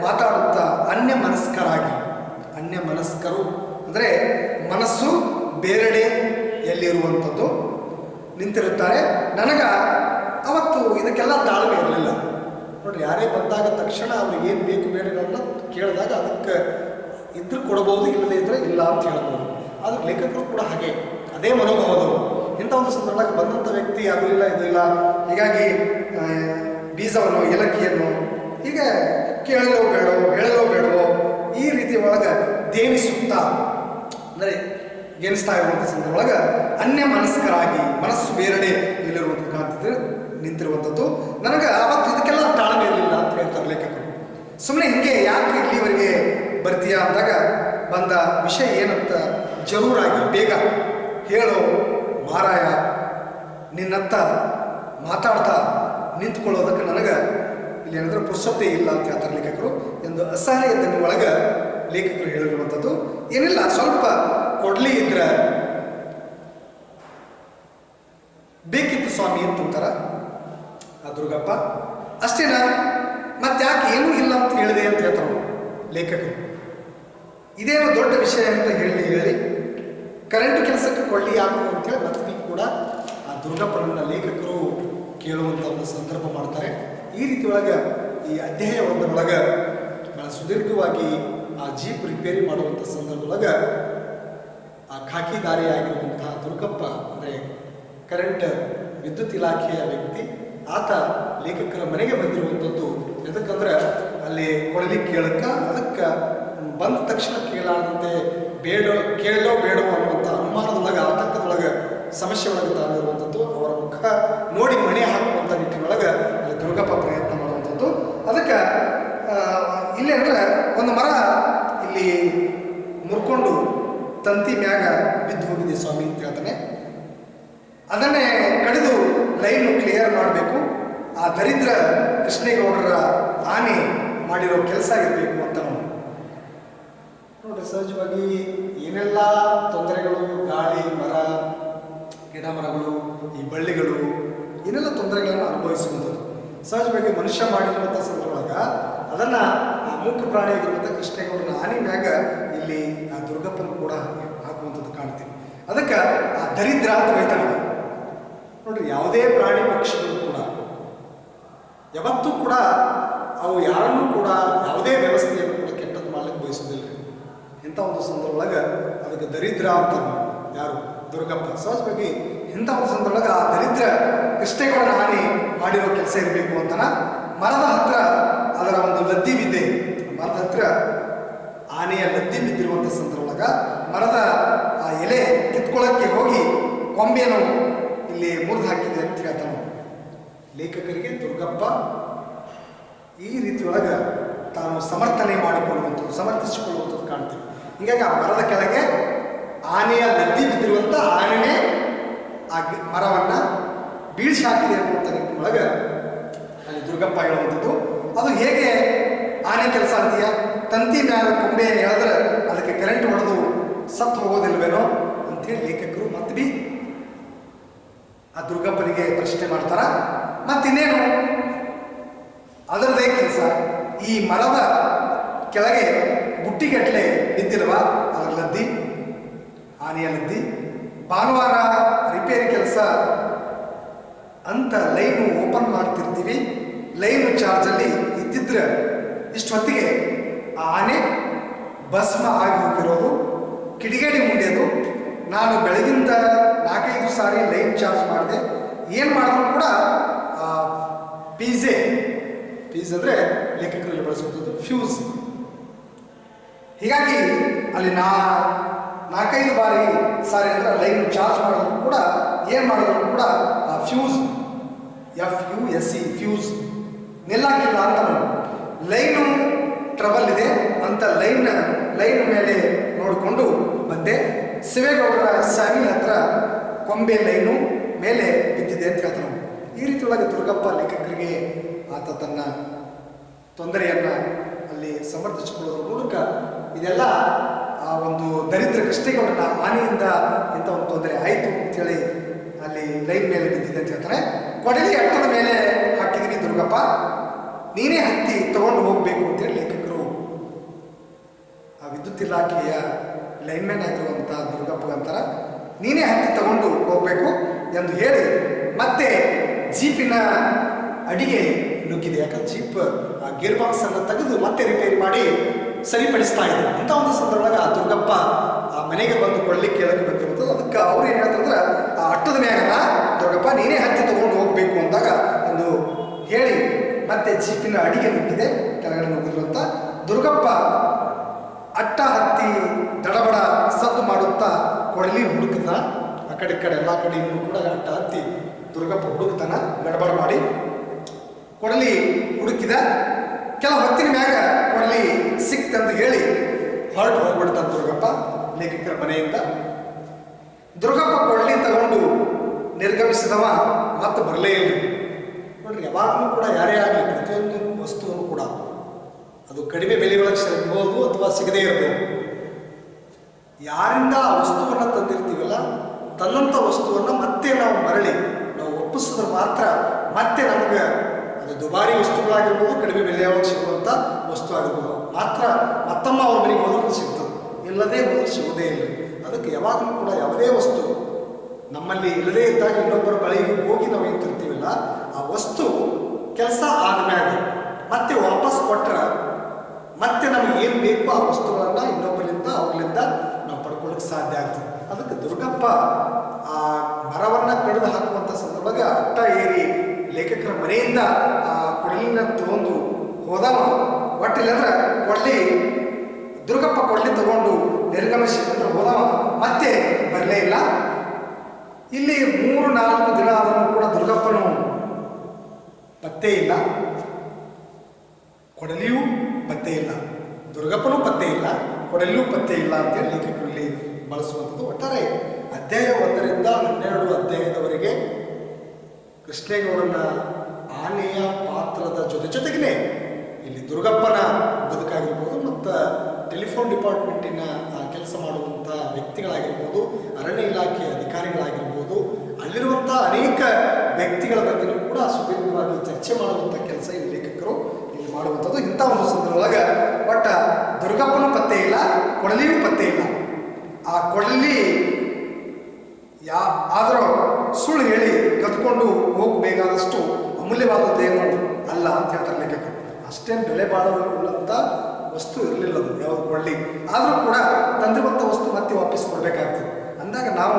ಮಾತಾಡುತ್ತಾ ಅನ್ಯ ಮನಸ್ಕರು ಅಂದರೆ ಮನಸ್ಸು ಬೇರೆಡೆ ಎಲ್ಲಿರುವಂಥದ್ದು ನಿಂತಿರುತ್ತಾರೆ. ನನಗೆ ಅವತ್ತು ಇದಕ್ಕೆಲ್ಲ ತಾಳ್ಮೆ ಇರಲಿಲ್ಲ ನೋಡ್ರಿ. ಯಾರೇ ಬಂದಾಗ ತಕ್ಷಣ ಅವ್ರಿಗೆ ಏನು ಬೇಕು ಬೇಡಗಳನ್ನ ಕೇಳಿದಾಗ ಅದಕ್ಕೆ ಇದ್ರೂ ಕೊಡಬಹುದು, ಇಲ್ಲದೇ ಇದ್ದರೆ ಇಲ್ಲ ಅಂತ ಹೇಳ್ಬೋದು. ಆದರೆ ಲೇಖಕರು ಕೂಡ ಹಾಗೆ ಅದೇ ಮನೋಭಾವದವರು. ಇಂಥ ಒಂದು ಸಂದರ್ಭದಾಗ ಬಂದಂಥ ವ್ಯಕ್ತಿ ಅದು ಇಲ್ಲ ಇದು ಇಲ್ಲ, ಹೀಗಾಗಿ ಬೀಜವನ್ನು ಏಲಕ್ಕಿಯನ್ನು ಹೀಗೆ ಕೇಳಲೋ ಬೇಡವೋ ಈ ರೀತಿ ಒಳಗೆ ದೇನಿಸುತ್ತಾ ಅಂದರೆ ಗೆನಿಸ್ತಾ ಇರುವಂಥ ಸಂದರ್ಭದೊಳಗೆ ಅನ್ಯ ಮನಸ್ಕರಾಗಿ ಮನಸ್ಸು ಬೇರೆಡೆ ಇಲ್ಲಿರುವಂಥ ಕಾಣ್ತಿದ್ರೆ ನಿಂತಿರುವಂಥದ್ದು. ನನಗೆ ಆವತ್ತು ಇದಕ್ಕೆಲ್ಲ ತಾಳ್ಮೆ ಇರಲಿಲ್ಲ ಅಂತ ಹೇಳ್ತಾರೆ ಲೇಖಕರು. ಸುಮ್ಮನೆ ಹಿಂಗೆ ಯಾಕೆ ಇಲ್ಲಿವರೆಗೆ ಬರ್ತೀಯಾ ಅಂದಾಗ ಬಂದ ವಿಷಯ ಏನಂತ ಜರೂರಾಗಿ ಬೇಗ ಹೇಳೋ ಮಾರಾಯ, ನಿನ್ನತ್ತ ಮಾತಾಡ್ತಾ ನಿಂತ್ಕೊಳ್ಳೋದಕ್ಕೆ ನನಗೆ ಇಲ್ಲಿ ಏನಾದರೂ ಪುರ್ಸೊತ್ತೇ ಇಲ್ಲ ಅಂತ ಹೇಳ್ತಾರೆ ಲೇಖಕರು ಎಂದು ಅಸಹನೆಯದನ್ನು ಒಳಗೆ ಲೇಖಕರು ಹೇಳಿರುವಂಥದ್ದು. ಏನಿಲ್ಲ, ಸ್ವಲ್ಪ ಕೊಡ್ಲಿ ಇದ್ರೆ ಬೇಕಿತ್ತು ಸ್ವಾಮಿ ಅಂತಂತಾರ ಆ ದುರ್ಗಪ್ಪ. ಅಷ್ಟೇನಾ, ಮತ್ತೆ ಯಾಕೆ ಏನೂ ಇಲ್ಲ ಅಂತ ಹೇಳಿದೆ ಅಂತ ಹೇಳ್ತಾರೆ ಲೇಖಕರು. ಇದೇನೋ ದೊಡ್ಡ ವಿಷಯ ಅಂತ ಹೇಳಿ ಕರೆಂಟ್ ಕೆಲಸಕ್ಕೆ ಕೊಳ್ಳಿ ಯಾಕು ಅಂತೇಳಿ ಮತ್ತೆ ಕೂಡ ಆ ದುರ್ಗಪ್ಪನನ್ನ ಲೇಖಕರು ಕೇಳುವಂಥ ಒಂದು ಸಂದರ್ಭ ಮಾಡ್ತಾರೆ. ಈ ರೀತಿ ಒಳಗೆ ಈ ಅಧ್ಯಾಯ ಒಂದರೊಳಗೆ ಭಾಳ ಸುದೀರ್ಘವಾಗಿ ಆ ಜೀಪ್ ರಿಪೇರಿ ಮಾಡುವಂಥ ಸಂದರ್ಭದೊಳಗೆ ಆ ಖಾಕಿದಾರಿಯಾಗಿರುವಂತಹ ದುರ್ಗಪ್ಪ ಅಂದರೆ ಕರೆಂಟ್ ವಿದ್ಯುತ್ ಇಲಾಖೆಯ ವ್ಯಕ್ತಿ, ಆತ ಲೇಖಕರ ಮನೆಗೆ ಬಂದಿರುವಂಥದ್ದು. ಎದಕ್ಕಂದ್ರೆ ಅಲ್ಲಿ ಕೊಡಲಿಕ್ಕೆ ಕೇಳಕ್ಕೆ ಅದಕ್ಕೆ ಬಂದ ತಕ್ಷಣ ಕೇಳಾದಂತೆ ಕೇಳೋ ಬೇಡೋ ಅನ್ನುವಂಥ ಅನುಮಾನದೊಳಗೆ ಆತಂಕದೊಳಗೆ ಸಮಸ್ಯೆ ಒಳಗೆ ತಾನಿರುವಂಥದ್ದು. ಅವರ ಮುಖ ನೋಡಿ ಮಣೆ ಹಾಕುವಂಥ ನಿಟ್ಟಿನೊಳಗೆ ಅಲ್ಲಿ ದುರ್ಗಪ್ಪ ಪ್ರಯತ್ನ ಮಾಡುವಂಥದ್ದು. ಅದಕ್ಕೆ ಇಲ್ಲಿ ಅಂದರೆ ಒಂದು ಮರ ಇಲ್ಲಿ ಮುರ್ಕೊಂಡು ತಂತಿ ಮ್ಯಾಗ ಬಿದ್ದು ಹೋಗಿದೆ ಸ್ವಾಮಿ ಅಂತ ಹೇಳ್ತಾನೆ. ಅದನ್ನೇ ಕಡಿದು ಲೈನು ಕ್ಲಿಯರ್ ಮಾಡಬೇಕು. ಆ ದರಿದ್ರ ಕೃಷ್ಣೇಗೌಡರ ಆನೆ ಮಾಡಿರೋ ಕೆಲಸ ಇರಬೇಕು ಅಂತ ನೋಡ್ರಿ. ಸಹಜವಾಗಿ ಏನೆಲ್ಲ ತೊಂದರೆಗಳು, ಗಾಳಿ, ಮರ, ಗಿಡ ಮರಗಳು, ಈ ಬಳ್ಳಿಗಳು, ಏನೆಲ್ಲ ತೊಂದರೆಗಳನ್ನು ಅನುಭವಿಸುವಂಥದ್ದು ಸಹಜವಾಗಿ ಮನುಷ್ಯ ಮಾಡಿರುವಂಥ ಸಂದರ್ಭದೊಳಗೆ ಅದನ್ನು ಆ ಮೂಕ ಪ್ರಾಣಿಯಾಗಿರುವಂಥ ಕೃಷ್ಣೇಗೌಡನ ಆನೆ ಮ್ಯಾಗ ಇಲ್ಲಿ ಆ ದುರ್ಗಪ್ಪನ ಕೂಡ ಹಾಕುವಂಥದ್ದು ಕಾಣ್ತೀವಿ. ಅದಕ್ಕೆ ಆ ದರಿದ್ರ ಅಂತ ಬೈತಾನೆ ನೋಡ್ರಿ. ಯಾವುದೇ ಪ್ರಾಣಿ ಪಕ್ಷಿಗಳು ಕೂಡ ಯಾವತ್ತೂ ಕೂಡ ಅವು ಯಾರನ್ನೂ ಕೂಡ ಯಾವುದೇ ವ್ಯವಸ್ಥೆಯನ್ನು ಕೂಡ ಕೆಟ್ಟದ್ದು ಮಾಡ್ಲಿಕ್ಕೆ ಬಯಸೋದಿಲ್ಲ. ಇಂಥ ಒಂದು ಸಂದರ್ಭದೊಳಗೆ ಅದಕ್ಕೆ ದರಿದ್ರ ಅಂತ ಯಾರು ದುರ್ಗಪ್ಪ. ಸಹಜವಾಗಿ ಇಂಥ ಒಂದು ಸಂದರ್ಭದೊಳಗೆ ಆ ದರಿದ್ರ ಕೃಷ್ಣೇಗೌಡನ ಆನೆ ಮಾಡಿರೋ ಕೆಲಸ ಇರಬೇಕು ಅಂತನ ಮರದ ಹತ್ರ ಅದರ ಒಂದು ಲದ್ದಿ ಬಿದ್ದೆ. ಮರದ ಹತ್ರ ಆನೆಯ ಲದ್ದಿ ಬಿದ್ದಿರುವಂಥ ಸಂದರ್ಭದೊಳಗೆ ಮರದ ಆ ಎಲೆ ಕಿತ್ಕೊಳ್ಳೋಕ್ಕೆ ಹೋಗಿ ಕೊಂಬೆಯನ್ನು ಇಲ್ಲಿ ಮುರಿದು ಹಾಕಿದೆ ಅಂತ ಹೇಳ್ತಾನೆ. ಲೇಖಕರಿಗೆ ದುರ್ಗಪ್ಪ ಈ ರೀತಿಯೊಳಗೆ ತಾನು ಸಮರ್ಥನೆ ಮಾಡಿಕೊಳ್ಳುವಂಥದ್ದು, ಸಮರ್ಥಿಸಿಕೊಳ್ಳುವಂಥದ್ದು ಕಾಣ್ತೀವಿ. ಹೀಗಾಗಿ ಆ ಮರದ ಕೆಳಗೆ ಆನೆಯ ಲದ್ದಿ ಬಿದ್ದಿರುವಂಥ ಆನೆನೇ ಆ ಮರವನ್ನು ಬೀಳಿಸಿ ಹಾಕಿದೆ ಅನ್ನುವಂಥ ನಿಟ್ಟಿನೊಳಗೆ ಅಲ್ಲಿ ದುರ್ಗಪ್ಪ ಹೇಳುವಂಥದ್ದು. ಅದು ಹೇಗೆ ಆನೆ ಕೆಲಸ ಅಂತೀಯ? ತಂತಿ ಮ್ಯಾಲ ಕೊಂಬೆ ಹೇಳಿದ್ರೆ ಅದಕ್ಕೆ ಕರೆಂಟ್ ಹೊಡೆದು ಸತ್ತು ಹೋಗೋದಿಲ್ವೇನೋ ಅಂಥೇಳಿ ಲೇಖಕರು ಮತ್ತೆ ಬಿ ಆ ದುರ್ಗಪ್ಪನಿಗೆ ಪ್ರಶ್ನೆ ಮಾಡ್ತಾರ. ಮತ್ತಿನ್ನೇನು ಅದರದೇ ಕೆಲಸ, ಈ ಮರದ ಕೆಳಗೆ ಬುಟ್ಟಿಗಟ್ಟಲೆ ಬಿದ್ದಿಲ್ವಾ ಅದರ ಲದ್ದಿ, ಆನೆಯ ಲದ್ದಿ. ಭಾನುವಾರ ರಿಪೇರಿ ಕೆಲಸ ಅಂತ ಲೈನು ಓಪನ್ ಮಾಡ್ತಿರ್ತೀವಿ, ಲೈನು ಚಾರ್ಜಲ್ಲಿ ಇದ್ದಿದ್ರೆ ಇಷ್ಟೊತ್ತಿಗೆ ಆ ಆನೆ ಭಸ್ಮ ಆಗಿ ಹೋಗಿರೋದು, ಕಿಡಿಗೇಡಿ ಮುಂಡೆದು. ನಾನು ಬೆಳಗಿಂದ 4-5 ಸಾರಿ ಲೈನ್ ಚಾರ್ಜ್ ಮಾಡಿದೆ. ಏನು ಮಾಡಿದ್ರು ಕೂಡ ಪೀಸ್ ಅಂದರೆ ಲೇಖಕರಲ್ಲಿ ಬಳಸುವಂಥದ್ದು ಫ್ಯೂಸ್. ಹೀಗಾಗಿ ಅಲ್ಲಿ 4-5 ಬಾರಿ ಸಾರಿ ಅಂದರೆ ಲೈನ್ ಚಾರ್ಜ್ ಮಾಡೋದು ಕೂಡ ಏನು ಮಾಡೋದು ಕೂಡ ಆ ಫ್ಯೂಸ್ FUSE ಫ್ಯೂಸ್ ನಿಲ್ಲಾಕಿಲ್ಲ ಅಂತ ಲೈನು ಟ್ರಬಲ್ ಇದೆ ಅಂತ ಲೈನ್ ಮೇಲೆ ನೋಡಿಕೊಂಡು ಬಂದೆ. ಶಿವೇಗೌಡರ ಸ್ಯಾಮಿಲ್ ಹತ್ರ ಕೊಂಬೆ ಲೈನು ಮೇಲೆ ಬಿದ್ದಿದೆ ಅಂತ ಹೇಳ್ತಾನೆ. ಈ ರೀತಿಯೊಳಗೆ ದುರ್ಗಪ್ಪ ಲೇಖಕರಿಗೆ ಆತ ತನ್ನ ತೊಂದರೆಯನ್ನು ಅಲ್ಲಿ ಸಮರ್ಥಿಸಿಕೊಳ್ಳೋದ್ರ ಮೂಲಕ ಇದೆಲ್ಲ ಆ ಒಂದು ದರಿದ್ರ ಕೃಷ್ಣೇಗೌಡನ ಆನೆಯಿಂದ ಇಂಥ ಒಂದು ತೊಂದರೆ ಆಯಿತು ಅಂಥೇಳಿ ಅಲ್ಲಿ ಲೈನ್ ಮೇಲೆ ಬಿದ್ದಿದೆ ಅಂತ ಹೇಳ್ತಾರೆ. ಕೊಡಲಿ ಅಟ್ಟದ ಮೇಲೆ ಹಾಕಿದೀನಿ ದುರ್ಗಪ್ಪ, ನೀನೇ ಹತ್ತಿ ತಗೊಂಡು ಹೋಗಬೇಕು ಅಂತೇಳಿ ಲೇಖಕರು ಆ ವಿದ್ಯುತ್ ಇಲಾಖೆಯ ಲೈನ್ಮ್ಯಾನ್ ಆಗಿರುವಂಥ ದುರ್ಗಪ್ಪಗಂತಾರ. ನೀನೇ ಹತ್ತಿ ತಗೊಂಡು ಹೋಗಬೇಕು ಎಂದು ಹೇಳಿ ಮತ್ತೆ ಜೀಪಿನ ಅಡಿಗೆ ನುಗ್ಗಿದೆ. ಯಾಕಂದ್ರೆ ಜೀಪ್ ಆ ಗೇರ್ ಬಾಕ್ಸನ್ನು ತೆಗೆದು ಮತ್ತೆ ರಿಪೇರಿ ಮಾಡಿ ಸರಿಪಡಿಸ್ತಾ ಇದ್ರು. ಅಂಥ ಒಂದು ಸಂದರ್ಭದಾಗ ಆ ದುರ್ಗಪ್ಪ ಆ ಮನೆಗೆ ಬಂದು ಕೊಳ್ಳಿಕ್ಕೆ ಕೇಳಕ್ಕೆ ಬಂದಿರುತ್ತದೆ. ಅದಕ್ಕೆ ಅವ್ರು ಏನು ಹೇಳ್ತಂದ್ರೆ ಆ ಅಟ್ಟದ ಮ್ಯಾಗನ ದುರ್ಗಪ್ಪ ನೀನೇ ಹತ್ತಿ ತಗೊಂಡು ಹೋಗಬೇಕು ಅಂದಾಗ ಎಂದು ಹೇಳಿ ಮತ್ತೆ ಜೀಪಿನ ಅಡಿಗೆ ನುಗ್ಗಿದೆ. ಕೆಳಗಡೆ ನುಗ್ಗಿರುವಂಥ ದುರ್ಗಪ್ಪ ಅಟ್ಟ ಹತ್ತಿ ದಡಬಡ ಸದ್ದು ಮಾಡುತ್ತಾ ಕೊಡಲಿ ಹುಡುಕ್ತ. ಆ ಕಡೆ ಎಲ್ಲ ಕಡೆ ಇನ್ನೂ ಕೂಡ ಅಟ್ಟ ಹತ್ತಿ ದುರ್ಗಪ್ಪ ಹುಡುಕ್ತಾನ ಗಡಬಡ ಮಾಡಿ. ಕೊಡಲಿ ಹುಡುಕಿದ ಕೆಲ ಹೊತ್ತಿನ ಮ್ಯಾಗ ಕೊಡಲಿ ಸಿಕ್ತಂತ ಹೇಳಿ ಹೊರಟು ಹೋಗ್ಬಿಡ್ತಾನೆ ದುರ್ಗಪ್ಪ ಲೇಖಕರ ಮನೆಯಿಂದ. ದುರ್ಗಪ್ಪ ಕೊಡಲಿ ತಗೊಂಡು ನಿರ್ಗಮಿಸಿದವ ಮತ್ತೆ ಬರಲೇ ಇಲ್ಲ. ನೋಡ್ರಿ, ಯಾವಾಗಲೂ ಕೂಡ ಯಾರೇ ಆಗಲಿ ಪ್ರತಿಯೊಂದು ವಸ್ತುವನ್ನು ಕೂಡ ಅದು ಕಡಿಮೆ ಬೆಲೆ ಒಳಗೆ ಸಿಗಬಹುದು ಅಥವಾ ಸಿಗದೇ ಇರಬಹುದು. ಯಾರಿಂದ ಆ ವಸ್ತುವನ್ನು ತಂದಿರ್ತೀವಲ್ಲ, ತನ್ನಂಥ ವಸ್ತುವನ್ನು ಮತ್ತೆ ನಾವು ಮರಳಿ ನಾವು ಒಪ್ಪಿಸಿದ್ರೆ ಮಾತ್ರ ಮತ್ತೆ ನಮಗೆ ಅದು ದುಬಾರಿ ವಸ್ತುಗಳಾಗಿರ್ಬೋದು, ಕಡಿಮೆ ಬೆಲೆಯೊಳಗೆ ಸಿಗುವಂಥ ವಸ್ತು ಆಗಿರ್ಬೋದು ಮಾತ್ರ ಮತ್ತಮ್ಮ ಅವ್ರ ಮನೆಗೆ ಹೋದ್ರೆ ಸಿಗ್ತದೆ, ಇಲ್ಲದೇ ಹೋದ್ರೆ ಸಿಗೋದೇ ಇಲ್ಲ. ಅದಕ್ಕೆ ಯಾವಾಗಲೂ ಕೂಡ ಯಾವುದೇ ವಸ್ತು ನಮ್ಮಲ್ಲಿ ಇಲ್ಲದೇ ಇದ್ದಾಗ ಇನ್ನೊಬ್ಬರ ಬಳಿಗೆ ಹೋಗಿ ನಾವು ಏನು ತರ್ತೀವಲ್ಲ, ಆ ವಸ್ತು ಕೆಲಸ ಆದಮ್ಯಾಗ ಮತ್ತೆ ವಾಪಸ್ ಕೊಟ್ಟರೆ ಮತ್ತೆ ನಮಗೆ ಏನು ಬೇಕು ಆ ವಸ್ತುಗಳನ್ನು ಇನ್ನೊಬ್ಬರಿಂದ ಅವ್ರಿಂದ ನಾವು ಪಡ್ಕೊಳ್ಳೋಕ್ಕೆ ಸಾಧ್ಯ ಆಗ್ತದೆ. ಅದಕ್ಕೆ ದುರ್ಗಪ್ಪ ಆ ಮರವನ್ನು ಕಡಿದು ಹಾಕುವಂಥ ಸಂದರ್ಭದಾಗ ಅಟ್ಟ ಏರಿ ಲೇಖಕರ ಮನೆಯಿಂದ ಆ ಕೊಡಲಿನ ತಗೊಂಡು ಹೋದವ. ಒಟ್ಟಿಲ್ಲಂದ್ರೆ ಕೊಡಲಿ ದುರ್ಗಪ್ಪ ಕೊಡಲಿ ತಗೊಂಡು ನಿರ್ಗಮಿಸಿ ಅಂದ್ರೆ ಹೋದವ ಮತ್ತೆ ಬರಲೇ ಇಲ್ಲ. ಇಲ್ಲಿ 3-4 ದಿನ ಆದರೂ ಕೂಡ ದುರ್ಗಪ್ಪನು ಪತ್ತೆ ಇಲ್ಲ, ಕೊಡಲಿಯೂ ಪತ್ತೆ ಇಲ್ಲ, ದುರ್ಗಪ್ಪನೂ ಪತ್ತೆ ಇಲ್ಲ, ಕೊಡಲಿಯೂ ಪತ್ತೆ ಇಲ್ಲ ಅಂತೇಳಿ ಲೇಖಕರು ಇಲ್ಲಿ ಬಳಸುವಂಥದ್ದು. ಒಟ್ಟಾರೆ ಅಧ್ಯಾಯ 1ರಿಂದ 12 ಅಧ್ಯಾಯದವರೆಗೆ ಕೃಷ್ಣೇಗೌಡನ ಆನೆಯ ಪಾತ್ರದ ಜೊತೆಗೇ ಇಲ್ಲಿ ದುರ್ಗಪ್ಪನ ಬದುಕಾಗಿರ್ಬೋದು ಮತ್ತು ಟೆಲಿಫೋನ್ ಡಿಪಾರ್ಟ್ಮೆಂಟಿನ ಕೆಲಸ ಮಾಡುವಂಥ ವ್ಯಕ್ತಿಗಳಾಗಿರ್ಬೋದು, ಅರಣ್ಯ ಇಲಾಖೆಯ ಅಧಿಕಾರಿಗಳಾಗಿರ್ಬೋದು, ಅಲ್ಲಿರುವಂಥ ಅನೇಕ ವ್ಯಕ್ತಿಗಳ ಬಗ್ಗೆಯೂ ಕೂಡ ಸುದೀರ್ಘವಾಗಿ ಚರ್ಚೆ ಮಾಡುವಂಥ ಕೆಲಸ ಈ ಲೇಖಕರು ಇಲ್ಲಿ ಮಾಡುವಂಥದ್ದು. ಇಂಥ ಒಂದು ಸಂದರ್ಭದೊಳಗೆ ಬಟ್ ದುರ್ಗಪ್ಪನೂ ಪತ್ತೆ ಇಲ್ಲ, ಕೊಡಲಿಯೂ ಪತ್ತೆ ಇಲ್ಲ. ಆ ಕೊಡಲಿ ಆದರೂ ಸುಳ್ಳು ಹೇಳಿ ಕದ್ಕೊಂಡು ಹೋಗಬೇಕಾದಷ್ಟು ಅಮೂಲ್ಯವಾದದ್ದೇನು ಅಲ್ಲ ಅಂತ ಹೇಳ್ತಾರೆ ಲೇಖಕರು. ಅಷ್ಟೇನು ಬೆಲೆ ಬಾಳುವಂಥ ವಸ್ತು ಇರಲಿಲ್ಲ ಅದು ಯಾವುದು ಕೊಡಲಿ. ಆದರೂ ಕೂಡ ತಂದಿರುವಂಥ ವಸ್ತು ಮತ್ತೆ ವಾಪಸ್ ಕೊಡಬೇಕಾಗ್ತದೆ. ಅಂದಾಗ ನಾವು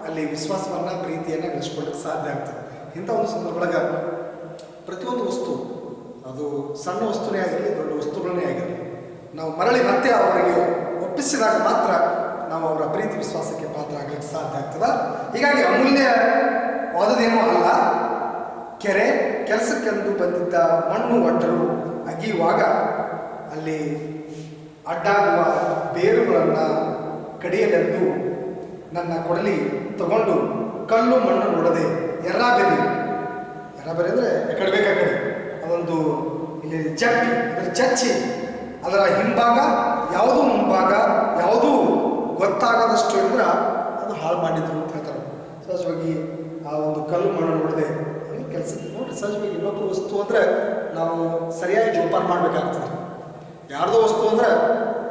ಅಲ್ಲಿ ವಿಶ್ವಾಸವನ್ನು ಪ್ರೀತಿಯನ್ನು ಗಳಿಸ್ಕೊಳ್ಳಿಕ್ಕೆ ಸಾಧ್ಯ ಆಗ್ತದೆ. ಇಂಥ ಒಂದು ಸಂದರ್ಭದೊಳಗೆ ಪ್ರತಿಯೊಂದು ವಸ್ತು ಅದು ಸಣ್ಣ ವಸ್ತುನೇ ಆಗಿರಲಿ, ದೊಡ್ಡ ವಸ್ತುಗಳನ್ನೇ ಆಗಿರಲಿ, ನಾವು ಮರಳಿ ಮತ್ತೆ ಅವರಿಗೆ ಒಪ್ಪಿಸಿದಾಗ ಮಾತ್ರ ನಾವು ಅವರ ಪ್ರೀತಿ ವಿಶ್ವಾಸಕ್ಕೆ ಪಾತ್ರ ಆಗಲಿಕ್ಕೆ ಸಾಧ್ಯ ಆಗ್ತದೆ. ಹೀಗಾಗಿ ಅಮೂಲ್ಯವಾದದೇನೂ ಅಲ್ಲ. ಕೆರೆ ಕೆಲಸಕ್ಕೆಂದು ಬಂದಿದ್ದ ಮಣ್ಣು ಒಡ್ಡರು ಅಗಿಯುವಾಗ ಅಲ್ಲಿ ಅಡ್ಡಾಗುವ ಬೇರುಗಳನ್ನು ಕಡಿಯಲೆಂದು ನನ್ನ ಕೊಡಲಿ ತಗೊಂಡು ಕಲ್ಲು ಮಣ್ಣು ನೋಡದೆ ಎರ್ರಾಬೆರಿ ಅಂದರೆ ಎಕಡೆ ಬೇಕಾ ಕಡೆ ಅದೊಂದು ಇಲ್ಲಿ ಜಪ್ಪಿ ಅದರ ಚಚ್ಚಿ ಅದರ ಹಿಂಭಾಗ ಯಾವುದೂ ಮುಂಭಾಗ ಯಾವುದೂ ಗೊತ್ತಾಗದಷ್ಟು ಅಂದ್ರೆ ಅದು ಹಾಳು ಮಾಡಿದ್ರು ಅಂತ ಹೇಳ್ತಾರೆ. ಸಹಜವಾಗಿ ಆ ಒಂದು ಕಲ್ಲು ಮಣ್ಣು ನೋಡದೆ ಕೆಲಸಕ್ಕೆ ನೋಡಿ ಸಹಜವಾಗಿ ಇನ್ನೊಬ್ಬರು ವಸ್ತು ಅಂದರೆ ನಾವು ಸರಿಯಾಗಿ ಜೋಪಾನ ಮಾಡಬೇಕಾಗ್ತದೆ. ಯಾರ್ದೋ ವಸ್ತು ಅಂದರೆ